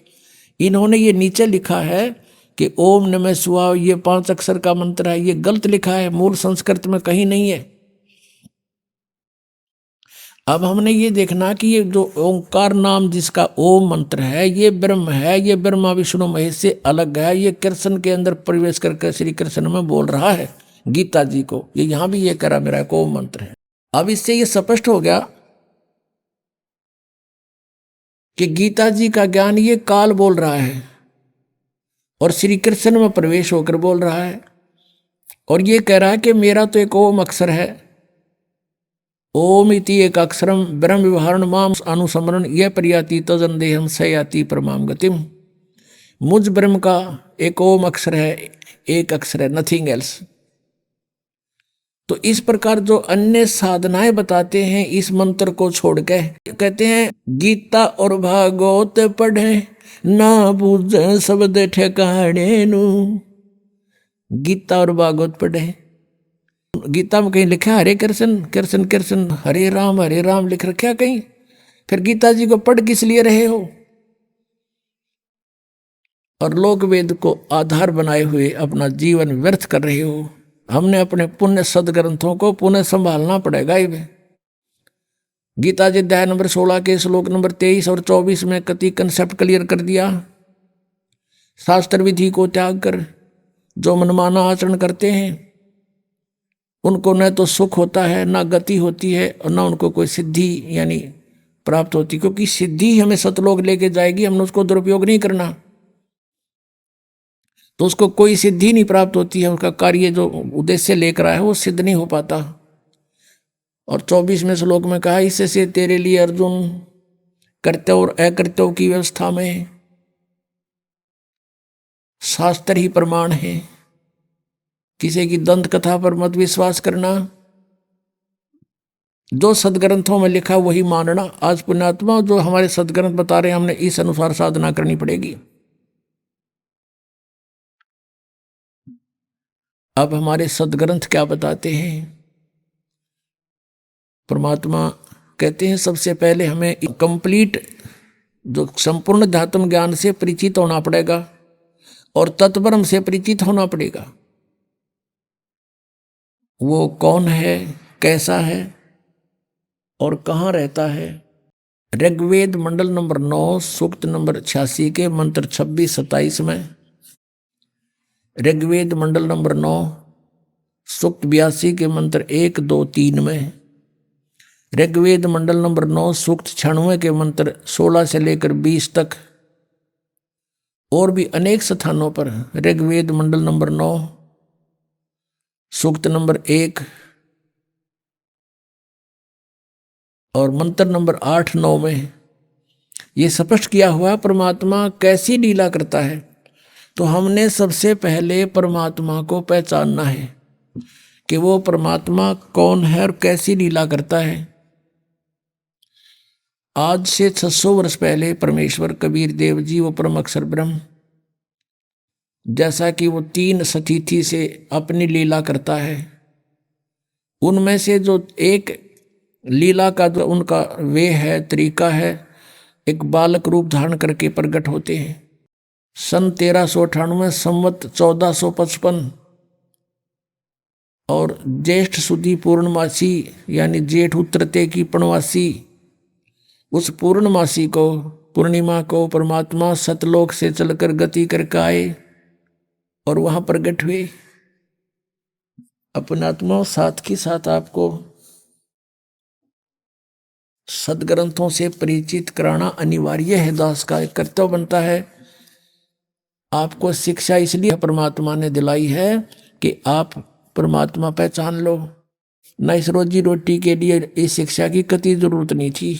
इन्होंने ये नीचे लिखा है कि ओम नमः शिवाय, ये 5 अक्षर का मंत्र है। ये गलत लिखा है, मूल संस्कृत में कहीं नहीं है। अब हमने ये देखना कि ये जो ओंकार नाम जिसका ओम मंत्र है, ये ब्रह्म है। ये ब्रह्मा विष्णु महेश से अलग है। ये कृष्ण के अंदर प्रवेश करके श्री कृष्ण में बोल रहा है गीता जी को। ये यहां भी ये कह रहा मेरा एक ओम मंत्र है। अब इससे ये स्पष्ट हो गया कि गीता जी का ज्ञान ये काल बोल रहा है और श्री कृष्ण में प्रवेश होकर बोल रहा है। और ये कह रहा है कि मेरा तो एक ओम अक्षर है। ओम इति एक अक्षरम ब्रह्म विवहारण माम अनुसमरण यह प्रयाति तजन देहम सयाति परमाम गतिम। मुझ ब्रह्म का एक ओम अक्षर है, एक अक्षर है, नथिंग एल्स। तो इस प्रकार जो अन्य साधनाएं बताते हैं इस मंत्र को छोड़ के, कहते हैं गीता और भागवत पढ़े ना बूझे शब्द ठिकाने नु। गीता और भागवत पढ़े, गीता में कहीं लिखा हरे कृष्ण कृष्ण कृष्ण हरे राम लिख रखा कहीं? फिर गीता जी को पढ़ किस लिए रहे हो? और लोक वेद को आधार बनाए हुए अपना जीवन व्यर्थ कर रहे हो। हमने अपने पुण्य सदग्रंथों को पुनः संभालना पड़ेगा। ये गीता जी अध्याय नंबर 16 के श्लोक नंबर 23 और 24 में कति कंसेप्ट क्लियर कर दिया। शास्त्र विधि को त्याग कर जो मनमाना आचरण करते हैं उनको न तो सुख होता है, ना गति होती है और ना उनको कोई सिद्धि यानी प्राप्त होती, क्योंकि सिद्धि हमें सतलोक लेके जाएगी, हमने उसको दुरुपयोग नहीं करना तो उसको कोई सिद्धि नहीं प्राप्त होती है। उसका कार्य जो उद्देश्य लेकर आया है वो सिद्ध नहीं हो पाता। और 24वें श्लोक में कहा इससे तेरे लिए अर्जुन कर्तव्य और अकर्तव्य की व्यवस्था में शास्त्र ही प्रमाण है। किसी की दंत कथा पर मत विश्वास करना। जो सदग्रंथों में लिखा वही मानना। आज पुण्यात्मा जो हमारे सदग्रंथ बता रहे हैं, हमने इस अनुसार साधना करनी पड़ेगी। अब हमारे सदग्रंथ क्या बताते हैं? परमात्मा कहते हैं सबसे पहले हमें कंप्लीट जो संपूर्ण ध्यात्म ज्ञान से परिचित होना पड़ेगा और तत्ब्रह्म से परिचित होना पड़ेगा। वो कौन है, कैसा है और कहाँ रहता है। ऋग्वेद मंडल नंबर 9 सूक्त नंबर 86 के मंत्र 26-27 में, ऋग्वेद मंडल नंबर 9 सूक्त 82 के मंत्र 1, 2, 3 में, ऋग्वेद मंडल नंबर 9 सूक्त 96 के मंत्र 16 से लेकर 20 तक, और भी अनेक स्थानों पर ऋग्वेद मंडल नंबर 9 सूक्त नंबर 1 और मंत्र नंबर 8, 9 में ये स्पष्ट किया हुआ परमात्मा कैसी लीला करता है। तो हमने सबसे पहले परमात्मा को पहचानना है कि वो परमात्मा कौन है और कैसी लीला करता है। आज से 600 वर्ष पहले परमेश्वर कबीर देव जी, वो परम अक्षर ब्रह्म, जैसा कि वो 3 सतीथि से अपनी लीला करता है, उनमें से जो एक लीला का जो उनका वे है, तरीका है, एक बालक रूप धारण करके प्रकट होते हैं। सन 1398 संवत 1455 और ज्येष्ठ सुदी पूर्णमासी यानी जेठ उतरते की पूर्णमासी, उस पूर्णमासी को, पूर्णिमा को परमात्मा सतलोक से चलकर गति करके आए और वहां प्रकट हुए। अपने आत्मा साथ के साथ आपको सदग्रंथों से परिचित कराना अनिवार्य है। दास का एक कर्तव्य बनता है। आपको शिक्षा इसलिए परमात्मा ने दिलाई है कि आप परमात्मा पहचान लो। न इस रोजी रोटी के लिए इस शिक्षा की कतई जरूरत नहीं थी।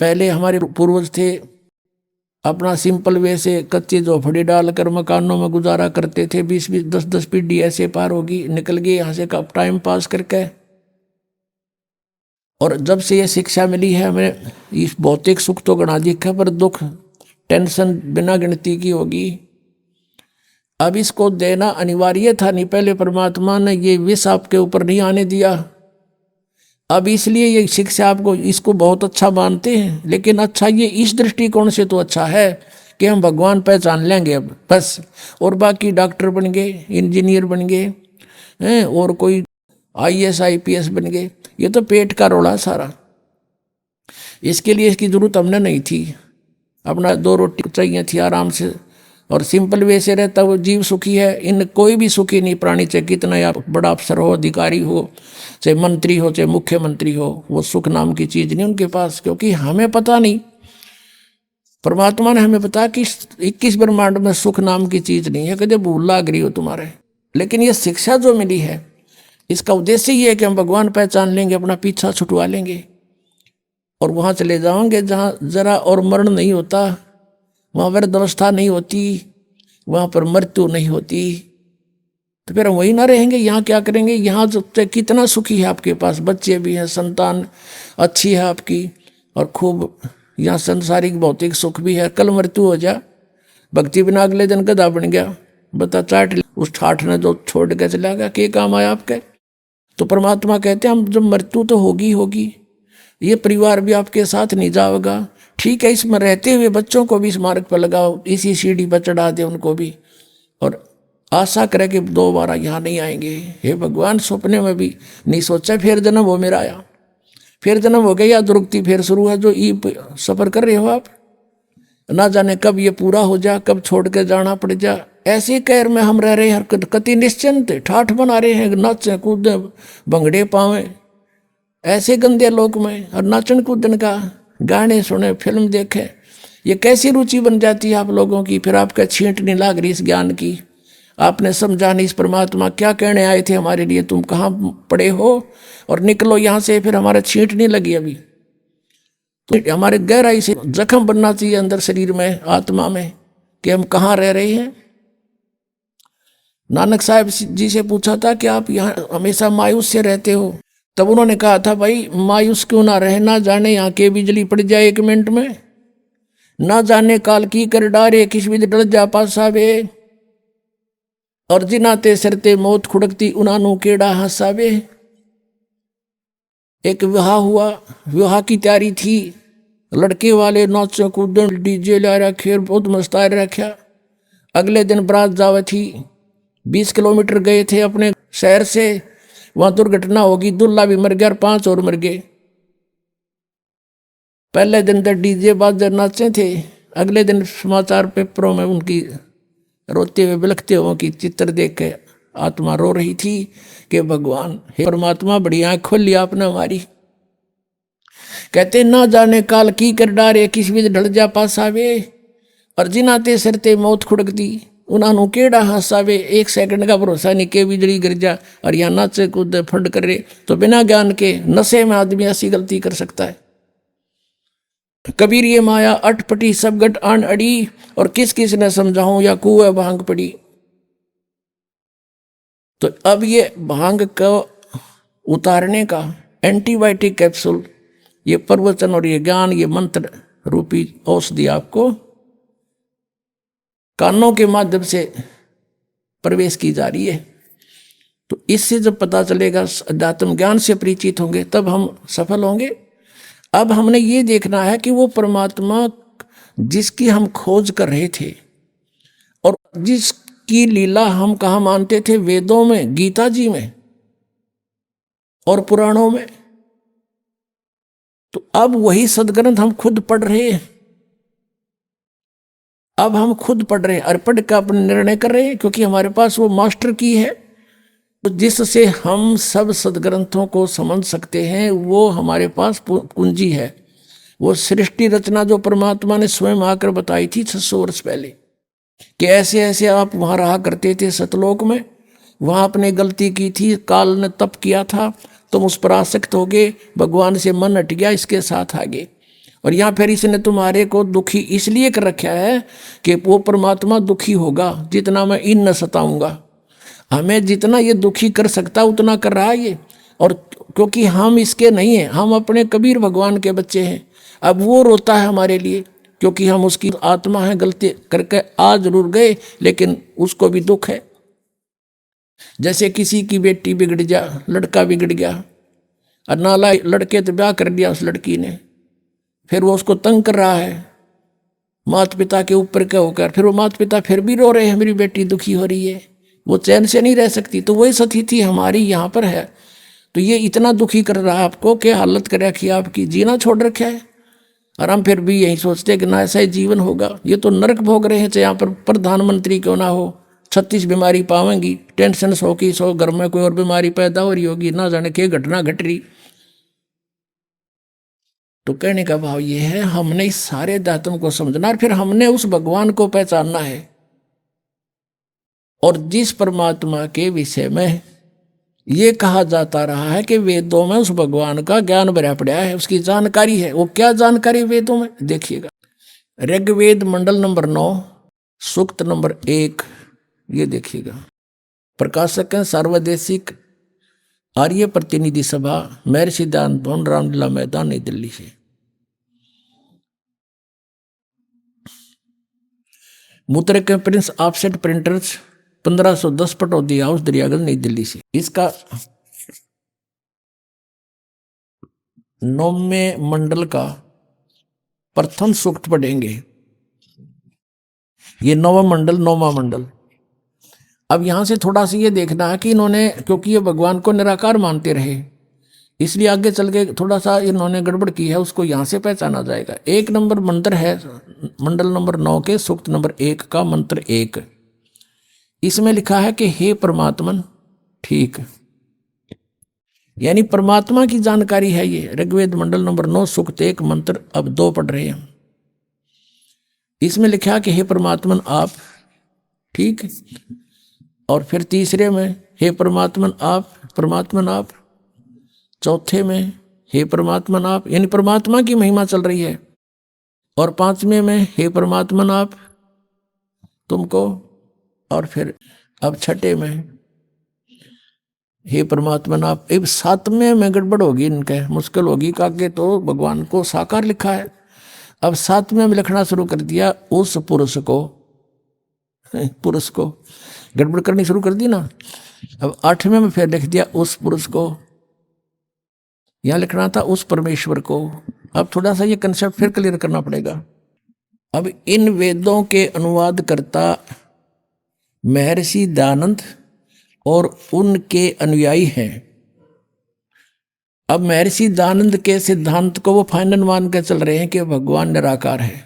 पहले हमारे पूर्वज थे, अपना सिंपल वे से कच्ची झोपड़ी डालकर मकानों में गुजारा करते थे। 20-20, 10-10 पीढ़ी ऐसे पार होगी, निकल गए यहाँ से कब टाइम पास करके। और जब से ये शिक्षा मिली है हमें, इस भौतिक सुख तो गणा दिखा, पर दुख टेंशन बिना गिनती की होगी। अब इसको देना अनिवार्य था। नहीं, पहले परमात्मा ने ये विष आपके ऊपर नहीं आने दिया। अब इसलिए ये शिक्षा आपको इसको बहुत अच्छा मानते हैं, लेकिन अच्छा ये इस दृष्टिकोण से तो अच्छा है कि हम भगवान पहचान लेंगे अब बस, और बाकी डॉक्टर बन गए, इंजीनियर बन गए हैं, और कोई IAS IPS बन गए। ये तो पेट का रोला सारा। इसके लिए इसकी जरूरत हमने नहीं थी। अपना 2 रोटी चाहिए थी आराम से, और सिंपल वे से रहता वो जीव सुखी है। इन कोई भी सुखी नहीं प्राणी, चाहे कितना या बड़ा अफसर हो, अधिकारी हो, चाहे मंत्री हो, चाहे मुख्यमंत्री हो, वो सुख नाम की चीज नहीं उनके पास। क्योंकि हमें पता नहीं, परमात्मा ने हमें बता कि 21 ब्रह्मांड में सुख नाम की चीज नहीं है, कदे भूल लाग रही हो तुम्हारे। लेकिन ये शिक्षा जो मिली है, इसका उद्देश्य ये है कि हम भगवान पहचान लेंगे, अपना पीछा छुटवा लेंगे और वहां चले जाओगे जहां जरा और मरण नहीं होता, वहां वृद्धावस्था नहीं होती, वहां पर मृत्यु नहीं होती। तो फिर हम वही ना रहेंगे, यहाँ क्या करेंगे? यहाँ जो कितना सुखी है आपके पास, बच्चे भी हैं, संतान अच्छी है आपकी, और खूब यहाँ संसारिक भौतिक सुख भी है। कल मृत्यु हो जा, भक्ति बिना अगले दिन गधा बन गया, बता चाट उस ठाठ ने जो छोड़ के चला गया, क्या काम आया आपके? तो परमात्मा कहते हैं हम जब मृत्यु तो होगी होगी, ये परिवार भी आपके साथ नहीं जाएगा। ठीक है, इसमें रहते हुए बच्चों को भी इस मार्ग पर लगाओ, इसी सीढ़ी पर चढ़ा दे उनको भी, और आशा करे कि दोबारा यहाँ नहीं आएंगे। हे भगवान, सपने में भी नहीं सोचा फिर जन्म हो मेरा आया, फिर जन्म हो गया, या दुर्गति फिर शुरू है जो ये सफर कर रहे हो आप। ना जाने कब ये पूरा हो जा, कब छोड़ के जाना पड़ जा। ऐसे कैर में हम रह रहे हैं, कति निश्चिंत ठाठ बना रहे हैं, नाचे कूदे भंगड़े पावे ऐसे गंदे लोक में, और नाचन कूदन का, गाने सुने, फिल्म देखे, ये कैसी रुचि बन जाती है आप लोगों की। फिर आपका छींट नहीं लाग रही इस ज्ञान की, आपने समझा नहीं इस परमात्मा क्या कहने आए थे हमारे लिए, तुम कहाँ पड़े हो और निकलो यहाँ से। फिर हमारा छींट नहीं लगी अभी, तो हमारे गहराई से जख्म बनना चाहिए अंदर शरीर में, आत्मा में, कि हम कहाँ रह रहे हैं। नानक साहब जी से पूछा था कि आप यहाँ हमेशा मायूस से रहते हो, तब उन्होंने कहा था, भाई मायूस क्यों ना रहे, ना जाने यहाँ के बिजली पड़ जाए 1 मिनट में, ना जाने काल की कर डारे, किस विध डल जा पासावे, और जिनाते सरते मौत खुड़कती उनानू केड़ा हंसावे। एक विवाह हुआ, विवाह की तैयारी थी, लड़के वाले नाचो कूदन डीजे ला रखे, बहुत मस्ता रखा। अगले दिन बारात जावे थी, 20 किलोमीटर गए थे अपने शहर से, वहां दुर्घटना होगी, दूल्हा भी मर गया और 5 और मर गए। पहले दिन तक डीजे बाजे नाचे थे, अगले दिन समाचार पेपरों में उनकी रोते हुए बिलखते हुए की चित्र देख के आत्मा रो रही थी कि भगवान हे परमात्मा बड़ी आंख खोल लिया आपने हमारी। कहते ना जाने काल की कर डारे, किस विध ढल जा पासावे, और जिनाते सरते मौत खुड़कती उन्होंने केड़ा हंसावे। 1 सेकंड का भरोसा नहीं के बिजली गिर जा और यहाँ नाचे कूद फंड करे, तो बिना ज्ञान के नशे में आदमी ऐसी गलती कर सकता है। कबीर ये माया अटपटी सब गट आन अड़ी, और किस किस ने समझाऊं या कुएं भांग पड़ी। तो अब ये भांग को उतारने का एंटीबायोटिक कैप्सूल, ये प्रवचन और ये ज्ञान, ये मंत्र रूपी औषधि आपको कानों के माध्यम से प्रवेश की जा रही है। तो इससे जब पता चलेगा, अध्यात्म ज्ञान से परिचित होंगे, तब हम सफल होंगे। अब हमने ये देखना है कि वो परमात्मा जिसकी हम खोज कर रहे थे और जिसकी लीला हम कहाँ मानते थे, वेदों में, गीता जी में और पुराणों में, तो अब वही सदग्रंथ हम खुद पढ़ रहे हैं। अब हम खुद पढ़ रहे हैं और पढ़ कर अपने निर्णय कर रहे हैं, क्योंकि हमारे पास वो मास्टर की है, तो जिससे हम सब सदग्रंथों को समझ सकते हैं। वो हमारे पास कुंजी है, वो सृष्टि रचना जो परमात्मा ने स्वयं आकर बताई थी 600 वर्ष पहले, कि ऐसे ऐसे आप वहाँ रहा करते थे सतलोक में, वहाँ आपने गलती की थी, काल ने तप किया था, तुम उस पर आसक्त हो गए, भगवान से मन हट गया, इसके साथ आगे। और यहाँ फिर इसने तुम्हारे को दुखी इसलिए कर रखा है कि वो परमात्मा दुखी होगा जितना मैं इन न सताऊंगा। हमें जितना ये दुखी कर सकता उतना कर रहा है ये, और क्योंकि हम इसके नहीं हैं, हम अपने कबीर भगवान के बच्चे हैं। अब वो रोता है हमारे लिए, क्योंकि हम उसकी आत्मा है, गलती करके आ जरूर गए, लेकिन उसको भी दुख है। जैसे किसी की बेटी बिगड़ जा, लड़का बिगड़ गया, और नाला लड़के तो ब्याह कर दिया उस लड़की ने, फिर वो उसको तंग कर रहा है माता पिता के ऊपर क्या होकर, फिर वो माता पिता फिर भी रो रहे हैं, मेरी बेटी दुखी हो रही है, वो चैन से नहीं रह सकती। तो वही स्थिति हमारी यहाँ पर है। तो ये इतना दुखी कर रहा है आपको कि हालत कर रखी आपकी, जीना छोड़ रखा है, और हम फिर भी यही सोचते हैं कि ना ऐसा ही जीवन होगा। ये तो नरक भोग रहे हैं, चाहे यहाँ पर प्रधानमंत्री क्यों ना हो, 36 बीमारी पावेंगी, टेंशन 100 की 100, घर में कोई और बीमारी पैदा हो रही होगी, ना जाने क्या घटना घट रही। तो कहने का भाव ये है, हमने इस सारे दातों को समझना और फिर हमने उस भगवान को पहचानना है, और जिस परमात्मा के विषय में ये कहा जाता रहा है कि वेदों में उस भगवान का ज्ञान भरा पड़ा है, उसकी जानकारी है। वो क्या जानकारी वेदों में, देखिएगा, ऋग्वेद मंडल नंबर 9 सूक्त नंबर 1, ये देखिएगा। प्रकाशक हैं सर्वदेशिक आर्य प्रतिनिधि सभा, महर्षि सिद्धांत भवन, रामलीला मैदान, नई दिल्ली से। मूत्र के Prince offset printers 1510 Pataudi house, Daryaganj, नई दिल्ली से। इसका 9वें मंडल का प्रथम सूक्त पढ़ेंगे। ये 9वां मंडल, 9वां मंडल। अब यहां से थोड़ा सा ये देखना है कि इन्होंने, क्योंकि ये भगवान को निराकार मानते रहे, इसलिए आगे चल के थोड़ा सा इन्होंने गड़बड़ की है, उसको यहां से पहचाना जाएगा। 1 नंबर मंत्र है मंडल नंबर 9 के सूक्त नंबर 1 का मंत्र 1। इसमें लिखा है कि हे परमात्मन, ठीक, यानी परमात्मा की जानकारी है ये। ऋग्वेद मंडल नंबर 9 सूक्त 1 मंत्र अब 2 पढ़ रहे हैं। इसमें लिखा कि हे परमात्मन आप, ठीक, और फिर तीसरे में हे परमात्मन आप, परमात्मन आप, चौथे में हे परमात्मन आप, यानी परमात्मा की महिमा चल रही है, और 5वें में हे परमात्मन आप तुमको, और फिर अब 6ठे में हे परमात्मा ना, अब 7वें में गड़बड़ होगी, इनके मुश्किल होगी, काके तो भगवान को साकार लिखा है। अब 7वें में लिखना शुरू कर दिया उस पुरुष को, पुरुष को गड़बड़ करनी शुरू कर दी ना। अब 8वें में फिर लिख दिया उस पुरुष को, यहां लिखना था उस परमेश्वर को। अब थोड़ा सा ये कंसेप्ट फिर क्लियर करना पड़ेगा। अब इन वेदों के अनुवाद करता महर्षि दयानंद और उनके अनुयायी हैं। अब महर्षि दयानंद के सिद्धांत को वो फाइनल मान कर चल रहे हैं कि भगवान निराकार है,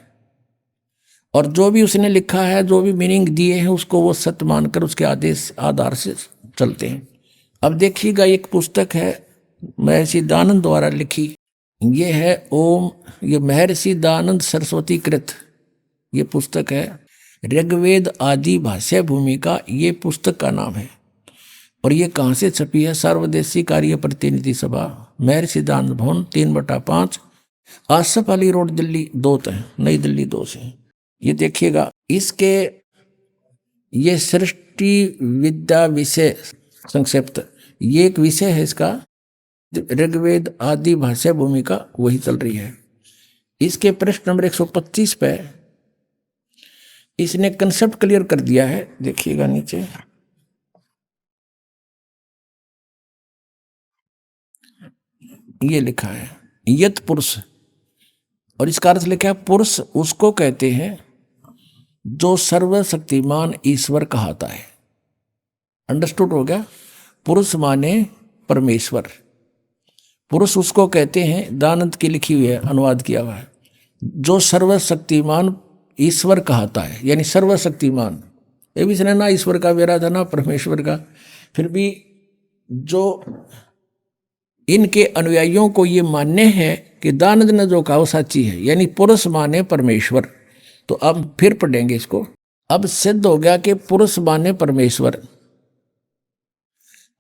और जो भी उसने लिखा है, जो भी मीनिंग दिए हैं, उसको वो सत्य मानकर उसके आदेश आधार से चलते हैं। अब देखिएगा, एक पुस्तक है महर्षि दयानंद द्वारा लिखी, ये है ओम, ये महर्षि दयानंद सरस्वती कृत ये पुस्तक है। ऋग्वेद आदि भाष्य भूमिका ये पुस्तक का नाम है। और ये कहाँ से छपी है? सर्वदेशी कार्य प्रतिनिधि सभा, महर्षि दयानंद भवन 3/5, आसफ अली रोड, दिल्ली 2 है, नई दिल्ली 2 से। ये देखिएगा, इसके ये सृष्टि विद्या विषय संक्षिप्त, ये एक विषय है इसका, ऋग्वेद आदि भाष्य भूमिका वही चल रही है। इसके पृष्ठ नंबर 125 पे इसने कंसेप्ट क्लियर कर दिया है। देखिएगा नीचे, ये लिखा है यत पुरुष, और इसका अर्थ लिखा है पुरुष उसको कहते हैं जो सर्वशक्तिमान ईश्वर कहाता है। अंडरस्टूड हो गया? पुरुष माने परमेश्वर, पुरुष उसको कहते हैं, दयानंद की लिखी हुई है, अनुवाद किया हुआ है, जो सर्वशक्तिमान ईश्वर कहाता है, यानी सर्वशक्तिमान। ये भी इसने ना ईश्वर का वेरा था ना परमेश्वर का, फिर भी जो इनके अनुयायियों को ये मानने हैं कि दयानंद ने जो कहा वो सच्ची है, यानी पुरुष माने परमेश्वर। तो अब फिर पढ़ेंगे इसको। अब सिद्ध हो गया कि पुरुष माने परमेश्वर।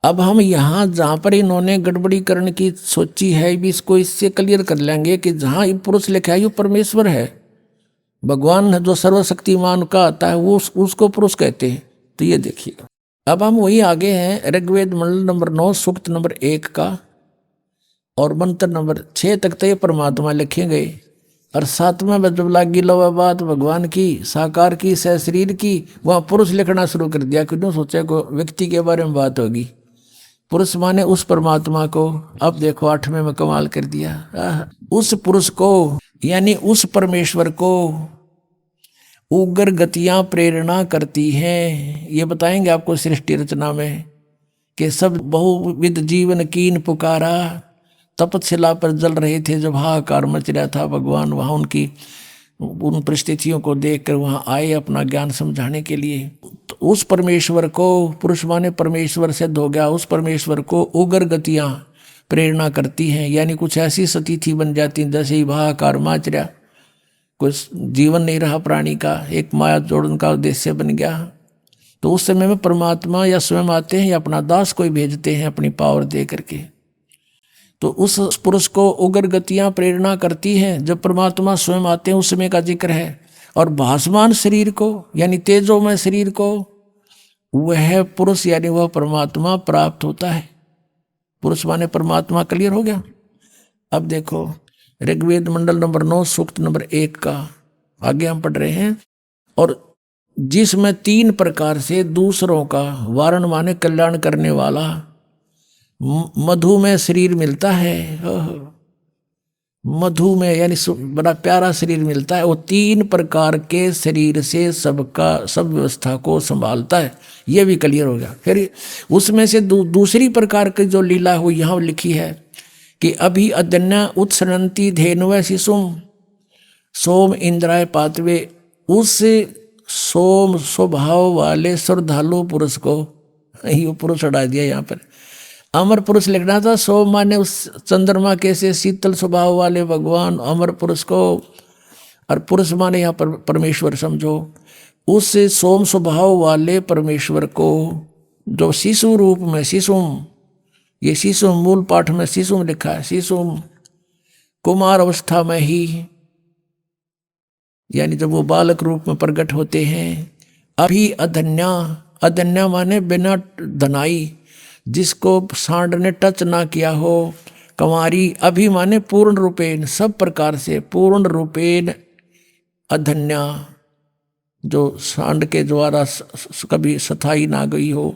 अब हम यहाँ जहाँ पर इन्होंने गड़बड़ी करने की सोची है, भी इसको इससे क्लियर कर लेंगे कि जहाँ ये पुरुष लिखा है ये परमेश्वर है, भगवान जो सर्वशक्तिमान का आता है वो उसको पुरुष कहते हैं। तो ये देखिए, अब हम वही आगे हैं, ऋग्वेद मंडल नंबर 9 सूक्त नंबर 1 का और मंत्र नंबर 6 तक तो ये परमात्मा लिखे गए। और 7वें में जब लागी लो बात भगवान की साकार की सह शरीर की, वहाँ पुरुष लिखना शुरू कर दिया। क्यों सोचा को व्यक्ति के बारे में बात होगी, पुरुष माने उस परमात्मा को। अब देखो 8वें में कमाल कर दिया, उस पुरुष को यानी उस परमेश्वर को उग्र गतियां प्रेरणा करती हैं। ये बताएंगे आपको सृष्टि रचना में कि सब बहुविध जीवन कीन पुकारा, तपशिला पर जल रहे थे जब हाहाकार मच रहा था। भगवान वहाँ उनकी उन परिस्थितियों को देखकर वहाँ आए अपना ज्ञान समझाने के लिए। तो उस परमेश्वर को, पुरुष माने परमेश्वर सिद्ध हो गया, उस परमेश्वर को उग्र गतियाँ प्रेरणा करती हैं, यानी कुछ ऐसी स्थिति बन जाती जैसे ही हाहाकार मच रहा, कुछ जीवन नहीं रहा प्राणी का, एक माया जोड़न का उद्देश्य बन गया। तो उस समय में परमात्मा या स्वयं आते हैं या अपना दास कोई भेजते हैं अपनी पावर दे करके। तो उस पुरुष को उग्र गतियां प्रेरणा करती हैं। जब परमात्मा स्वयं आते हैं उस समय का जिक्र है। और भासमान शरीर को यानी तेजोमय शरीर को वह पुरुष यानी वह परमात्मा प्राप्त होता है। पुरुष माने परमात्मा। क्लियर हो गया? अब देखो ऋग्वेद मंडल नंबर 9 सूक्त नंबर 1 का आगे हम पढ़ रहे हैं। और जिसमें 3 प्रकार से दूसरों का वारण माने कल्याण करने वाला मधुमेह शरीर मिलता है। मधुमेह यानी बड़ा प्यारा शरीर मिलता है। वो 3 प्रकार के शरीर से सबका सब व्यवस्था को संभालता है। ये भी क्लियर हो गया। फिर उसमें से दूसरी प्रकार की जो लीला हुई यहाँ लिखी है कि अभी अदन्या उत्सरंती धेनुव शिशुम सोम इंद्राय पातवे, उस सोम स्वभाव वाले श्रद्धालु पुरुष को, ये पुरुष हटा दिया यहाँ पर, अमर पुरुष लिखना था। सोम माने उस चंद्रमा के से शीतल स्वभाव वाले भगवान अमर पुरुष को, और पुरुष माने यहाँ पर परमेश्वर समझो। उस सोम स्वभाव वाले परमेश्वर को जो शिशु रूप में, शिशुम, ये शिशुम मूल पाठ में शिशुम लिखा है। शिशुम कुमार अवस्था में ही यानी जब वो बालक रूप में प्रकट होते हैं। अभी अधन्या, अधन्या माने बिना धनाई, जिसको सांड ने टच ना किया हो। कंवारी अभी माने पूर्ण रूपेण, सब प्रकार से पूर्ण रूपेण अधन्या, जो सांड के द्वारा कभी सथाई ना गई हो।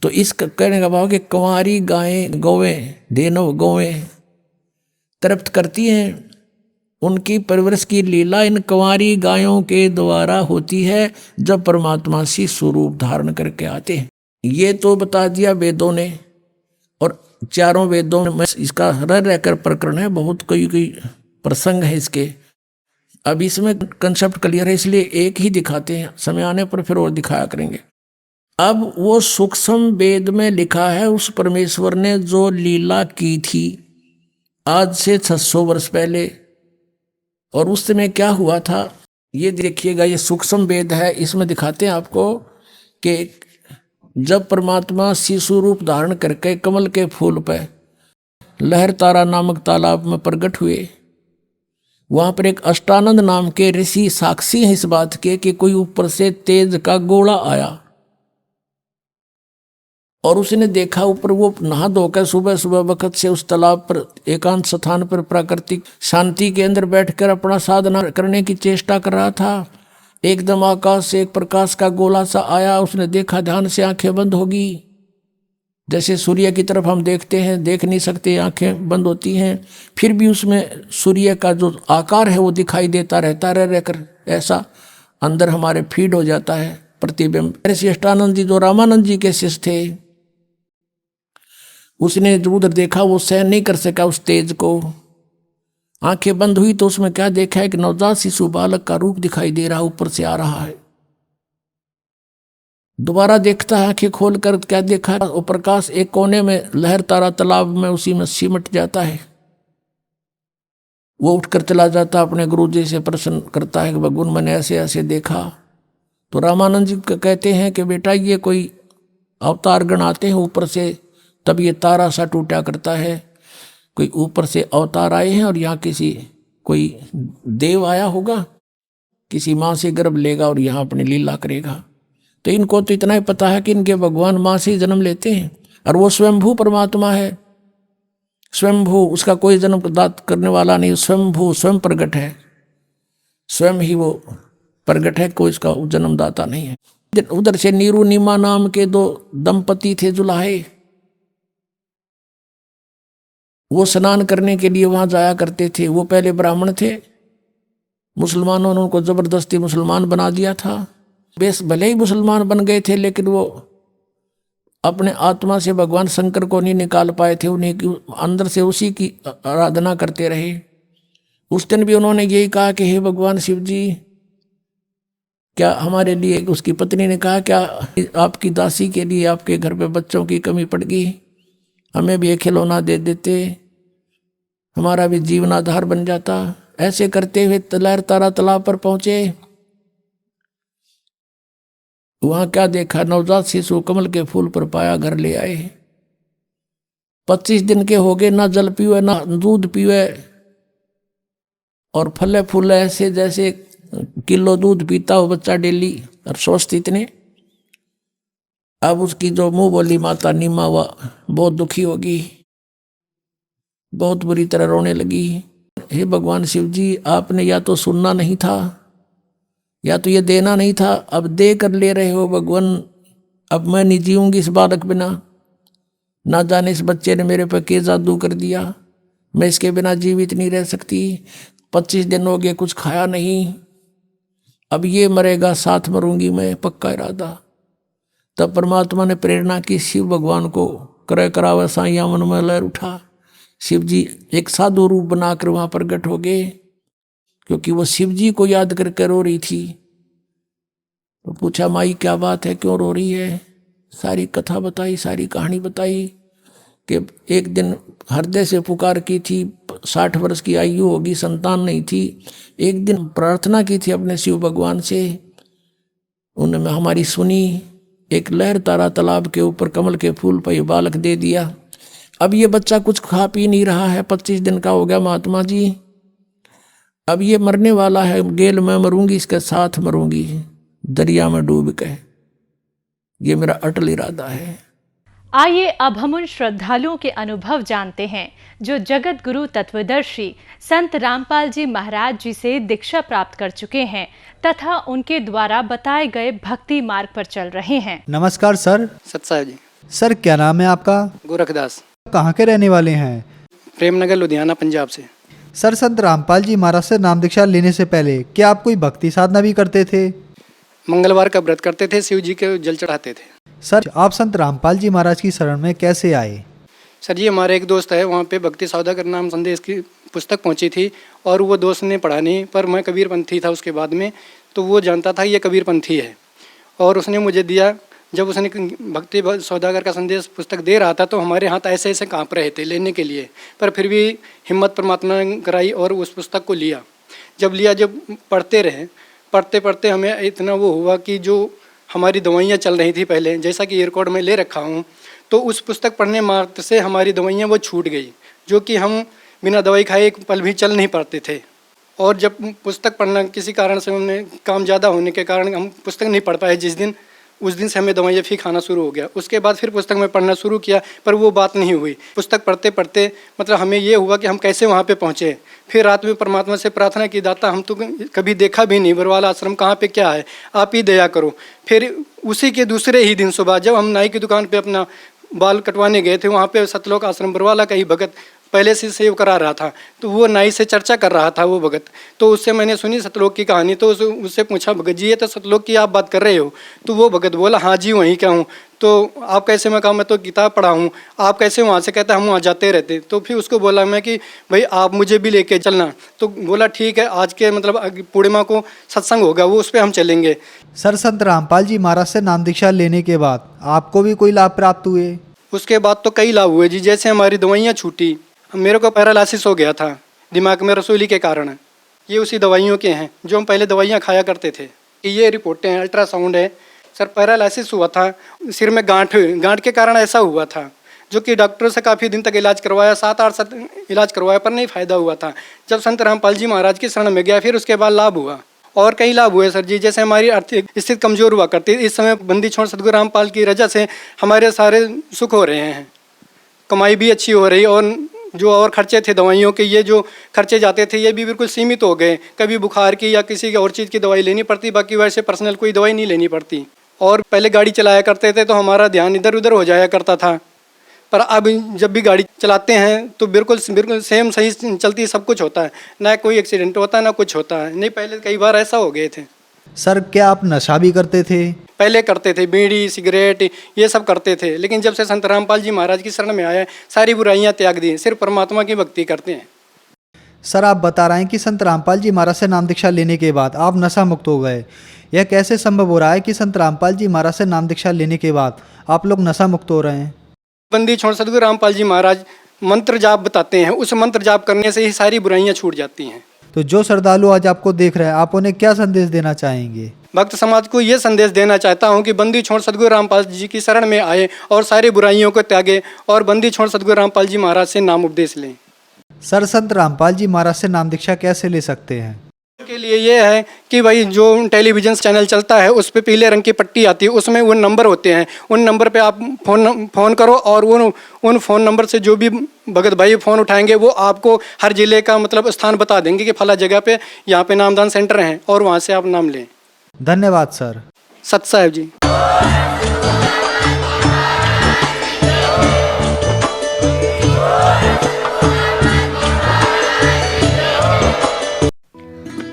तो इस कहने का भाव कि कंवारी गायें गौवें धेनु गौवें तृप्त करती हैं, उनकी परवरिश की लीला इन कंवारी गायों के द्वारा होती है जब परमात्मा सी स्वरूप धारण करके आते हैं। ये तो बता दिया वेदों ने, और चारों वेदों में इसका रह रहकर प्रकरण है, बहुत कई प्रसंग है इसके। अब इसमें कंसेप्ट क्लियर है, इसलिए एक ही दिखाते हैं, समय आने पर फिर और दिखाया करेंगे। अब वो सूक्ष्म वेद में लिखा है उस परमेश्वर ने जो लीला की थी आज से 600 वर्ष पहले, और उस समय क्या हुआ था ये देखिएगा। ये सूक्ष्म वेद है, इसमें दिखाते हैं आपको कि जब परमात्मा शिशु रूप धारण करके कमल के फूल पर लहर तारा नामक तालाब में प्रकट हुए, वहां पर एक अष्टानंद नाम के ऋषि साक्षी हैं इस बात के कि कोई ऊपर से तेज का गोला आया, और उसने देखा ऊपर वो नहा धोकर सुबह सुबह वक्त से उस तालाब पर एकांत स्थान पर प्राकृतिक शांति के अंदर बैठकर अपना साधना करने की चेष्टा कर रहा था। एकदम आकाश से एक प्रकाश का गोला सा आया, उसने देखा, ध्यान से आंखें बंद होगी, जैसे सूर्य की तरफ हम देखते हैं, देख नहीं सकते, आंखें बंद होती हैं, फिर भी उसमें सूर्य का जो आकार है वो दिखाई देता रहता रहकर ऐसा अंदर हमारे फीड हो जाता है प्रतिबिंब। ऐसे अष्टानंद जी जो रामानंद जी के शिष्य थे, उसने जो उधर देखा वो सहन नहीं कर सका उस तेज को, आंखें बंद हुई तो उसमें क्या देखा है कि नवजात शिशु बालक का रूप दिखाई दे रहा, ऊपर से आ रहा है। दोबारा देखता है, आंखें खोलकर क्या देखा, वो प्रकाश एक कोने में लहर तारा तालाब में उसी में सिमट जाता है। वो उठकर चला जाता, अपने गुरु जी से प्रश्न करता है कि भगवान मैंने ऐसे ऐसे देखा। तो रामानंद जी कहते हैं कि बेटा ये कोई अवतार गण आते हैं ऊपर से, तब ये तारा सा टूटा करता है, कोई ऊपर से अवतार आए हैं और यहाँ कोई देव आया होगा, किसी माँ से गर्भ लेगा और यहाँ अपनी लीला करेगा। तो इनको तो इतना ही पता है कि इनके भगवान माँ से ही जन्म लेते हैं, और वो स्वयंभू परमात्मा है, स्वयंभू, उसका कोई जन्म दात करने वाला नहीं, स्वयंभू स्वयं प्रगट है, स्वयं ही वो प्रगट है, कोई इसका जन्मदाता नहीं है। उधर से नीरू नीमा नाम के 2 दंपति थे जुलाहे, वो स्नान करने के लिए वहां जाया करते थे। वो पहले ब्राह्मण थे, मुसलमानों ने उनको जबरदस्ती मुसलमान बना दिया था। बेस भले ही मुसलमान बन गए थे, लेकिन वो अपने आत्मा से भगवान शंकर को नहीं निकाल पाए थे, उन्हें अंदर से उसी की आराधना करते रहे। उस दिन भी उन्होंने यही कहा कि हे भगवान शिव जी, क्या हमारे लिए, उसकी पत्नी ने कहा क्या आपकी दासी के लिए आपके घर पे बच्चों की कमी पड़ गई, हमें भी एक खिलौना दे देते, हमारा भी जीवनाधार बन जाता। ऐसे करते हुए लहर तारा तालाब पर पहुंचे। वहां क्या देखा, नवजात शिशु कमल के फूल पर पाया, घर ले आए। 25 दिन के हो गए, ना जल पीवे ना दूध पीवे, और फले फूले ऐसे जैसे किलो दूध पीता हो बच्चा डेली, और स्वस्थ इतने। अब उसकी जो मुंह बोली माता नीमा बहुत दुखी होगी, बहुत बुरी तरह रोने लगी। हे भगवान शिव जी, आपने या तो सुनना नहीं था या तो ये देना नहीं था, अब दे कर ले रहे हो भगवान, अब मैं नहीं जीऊंगी इस बालक बिना, ना जाने इस बच्चे ने मेरे पर क्या जादू कर दिया, मैं इसके बिना जीवित नहीं रह सकती। 25 दिन हो गए, कुछ खाया नहीं, अब ये मरेगा, साथ मरूंगी मैं, पक्का इरादा। तब परमात्मा ने प्रेरणा की, शिव भगवान को करे करावे साइया मन में लहर उठा। शिव जी एक साधु रूप बनाकर वहां प्रकट हो गए, क्योंकि वो शिव जी को याद करके रो रही थी। तो पूछा, माई क्या बात है, क्यों रो रही है? सारी कथा बताई, सारी कहानी बताई कि एक दिन हृदय से पुकार की थी, 60 वर्ष की आयु होगी, संतान नहीं थी। एक दिन प्रार्थना की थी अपने शिव भगवान से, उन्होंने हमारी सुनी, एक लहर तारा तालाब के ऊपर कमल के फूल पर ये बालक दे दिया। अब ये बच्चा कुछ खा पी नहीं रहा है, 25 दिन का हो गया महात्मा जी, अब ये मरने वाला है, गेल मैं मरूंगी, इसके साथ मरूंगी, दरिया में डूब के, ये मेरा अटल इरादा है। आइए अब हम उन श्रद्धालुओं के अनुभव जानते हैं जो जगत गुरु तत्वदर्शी संत रामपाल जी महाराज जी से दीक्षा प्राप्त कर चुके हैं तथा उनके द्वारा बताए गए भक्ति मार्ग पर चल रहे हैं। नमस्कार सर। सत्साहेब जी। सर क्या नाम है आपका? गोरखदास। कहाँ के रहने वाले हैं? प्रेमनगर लुधियाना पंजाब से। सर संत रामपाल जी महाराज से नाम दीक्षा लेने से पहले क्या आप कोई भक्ति साधना भी करते थे? मंगलवार का व्रत करते थे, शिव जी के जल चढ़ाते थे। सर आप संत रामपाल जी महाराज की शरण में कैसे आए? सर जी हमारे एक दोस्त है, वहाँ पे भक्ति सौदागर नाम संदेश की पुस्तक पहुँची थी और वो दोस्त ने पढ़ा नहीं, पर मैं कबीरपंथी था उसके बाद में, तो वो जानता था ये कबीरपंथी है और उसने मुझे दिया। जब उसने भक्ति सौदागर का संदेश पुस्तक दे रहा था तो हमारे हाथ ऐसे ऐसे काँप रहे थे लेने के लिए, पर फिर भी हिम्मत परमात्मा ने कराई और उस पुस्तक को लिया। जब पढ़ते रहे, पढ़ते पढ़ते हमें इतना वो हुआ कि जो हमारी दवाइयाँ चल रही थी पहले, जैसा कि एयरकोड में ले रखा हूँ, तो उस पुस्तक पढ़ने मात्र से हमारी दवाइयाँ वो छूट गई, जो कि हम बिना दवाई खाए एक पल भी चल नहीं पाते थे। और जब पुस्तक पढ़ना किसी कारण से हमने काम ज़्यादा होने के कारण हम पुस्तक नहीं पढ़ पाए उस दिन से हमें दवाइयाँ फिर खाना शुरू हो गया। उसके बाद फिर पुस्तक में पढ़ना शुरू किया, पर वो बात नहीं हुई। पुस्तक पढ़ते पढ़ते मतलब हमें ये हुआ कि हम कैसे वहाँ पे पहुँचे। फिर रात में परमात्मा से प्रार्थना की, दाता हम तो कभी देखा भी नहीं, बरवाला आश्रम कहाँ पे क्या है, आप ही दया करो। फिर उसी के दूसरे ही दिन सुबह जब हम नाई की दुकान पर अपना बाल कटवाने गए थे, वहाँ पर सतलोक आश्रम बरवाला का ही भगत पहले से सेव करा रहा था, तो वो नाई से चर्चा कर रहा था वो भगत। तो उससे मैंने सुनी सतलोक की कहानी, तो उससे पूछा, भगत जी ये तो सतलोक की आप बात कर रहे हो? तो वो भगत बोला, हाँ जी वहीं का हूँ। तो आप कैसे? मैं कहा मैं तो किताब पढ़ा हूँ। आप कैसे वहाँ से? कहता हम वहाँ जाते रहते। तो फिर उसको बोला मैं कि भाई आप मुझे भी लेके चलना। तो बोला ठीक है, आज के मतलब पूर्णिमा को सत्संग होगा, वो उस पर हम चलेंगे। सर संत रामपाल जी महाराज से नाम दीक्षा लेने के बाद आपको भी कोई लाभ प्राप्त हुए? उसके बाद तो कई लाभ हुए जी। जैसे हमारी दवाइयाँ छूटी, मेरे को पैरालिसिस हो गया था दिमाग में रसोली के कारण। ये उसी दवाइयों के हैं जो हम पहले दवाइयाँ खाया करते थे। ये रिपोर्टें हैं, अल्ट्रासाउंड है। सर पैरालिसिस हुआ था, सिर में गांठ के कारण ऐसा हुआ था, जो कि डॉक्टरों से काफ़ी दिन तक इलाज करवाया, 7-8 इलाज करवाया, पर नहीं फ़ायदा हुआ था। जब संत रामपाल जी महाराज की शरण में गया फिर उसके बाद लाभ हुआ और कई लाभ हुए सर जी। जैसे हमारी आर्थिक स्थिति कमज़ोर हुआ करती, इस समय बंदी छोड़ सदगुरु रामपाल की रजा से हमारे सारे सुख हो रहे हैं, कमाई भी अच्छी हो रही और जो और खर्चे थे दवाइयों के, ये जो खर्चे जाते थे ये भी बिल्कुल सीमित हो गए। कभी बुखार की या किसी और चीज़ की दवाई लेनी पड़ती, बाकी वैसे पर्सनल कोई दवाई नहीं लेनी पड़ती। और पहले गाड़ी चलाया करते थे तो हमारा ध्यान इधर उधर हो जाया करता था, पर अब जब भी गाड़ी चलाते हैं तो बिल्कुल सेम सही चलती, सब कुछ होता है, ना कोई एक्सीडेंट होता है ना कुछ होता है। नहीं पहले कई बार ऐसा हो गए थे। सर क्या आप नशा भी करते थे? पहले करते थे, बीड़ी सिगरेट ये सब करते थे, लेकिन जब से संत रामपाल जी महाराज की शरण में आए सारी बुराइयां त्याग दी, सिर्फ परमात्मा की भक्ति करते हैं। सर आप बता रहे हैं कि संत रामपाल जी महाराज से नाम दीक्षा लेने के बाद आप नशा मुक्त हो गए। यह कैसे संभव हो रहा है कि संत रामपाल जी महाराज से नाम दीक्षा लेने के बाद आप लोग नशा मुक्त हो रहे हैं? बंदी छोड़ सदगुरु रामपाल जी महाराज मंत्र जाप बताते हैं, उस मंत्र जाप करने से ही सारी बुराइयां छूट जाती हैं। तो जो श्रद्धालु आज आपको देख रहे हैं, आप उन्हें क्या संदेश देना चाहेंगे? भक्त समाज को ये संदेश देना चाहता हूँ कि बंदी छोड़ सदगुरु रामपाल जी की शरण में आए और सारी बुराइयों को त्यागे और बंदी छोड़ सदगुरु रामपाल जी महाराज से नाम उपदेश लें। सर संत रामपाल जी महाराज से नाम दीक्षा कैसे ले सकते हैं? के लिए ये है कि भाई जो टेलीविजन चैनल चलता है उस पर पीले रंग की पट्टी आती है, उसमें वो नंबर होते हैं, उन नंबर पे आप फ़ोन करो और उन फ़ोन नंबर से जो भी भगत भाई फ़ोन उठाएंगे वो आपको हर ज़िले का मतलब स्थान बता देंगे कि फला जगह पे यहाँ पे नामदान सेंटर हैं और वहाँ से आप नाम लें। धन्यवाद सर। सत्साहेब जी।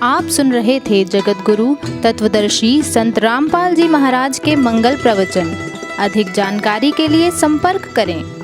आप सुन रहे थे जगत गुरु तत्वदर्शी संत रामपाल जी महाराज के मंगल प्रवचन। अधिक जानकारी के लिए संपर्क करें।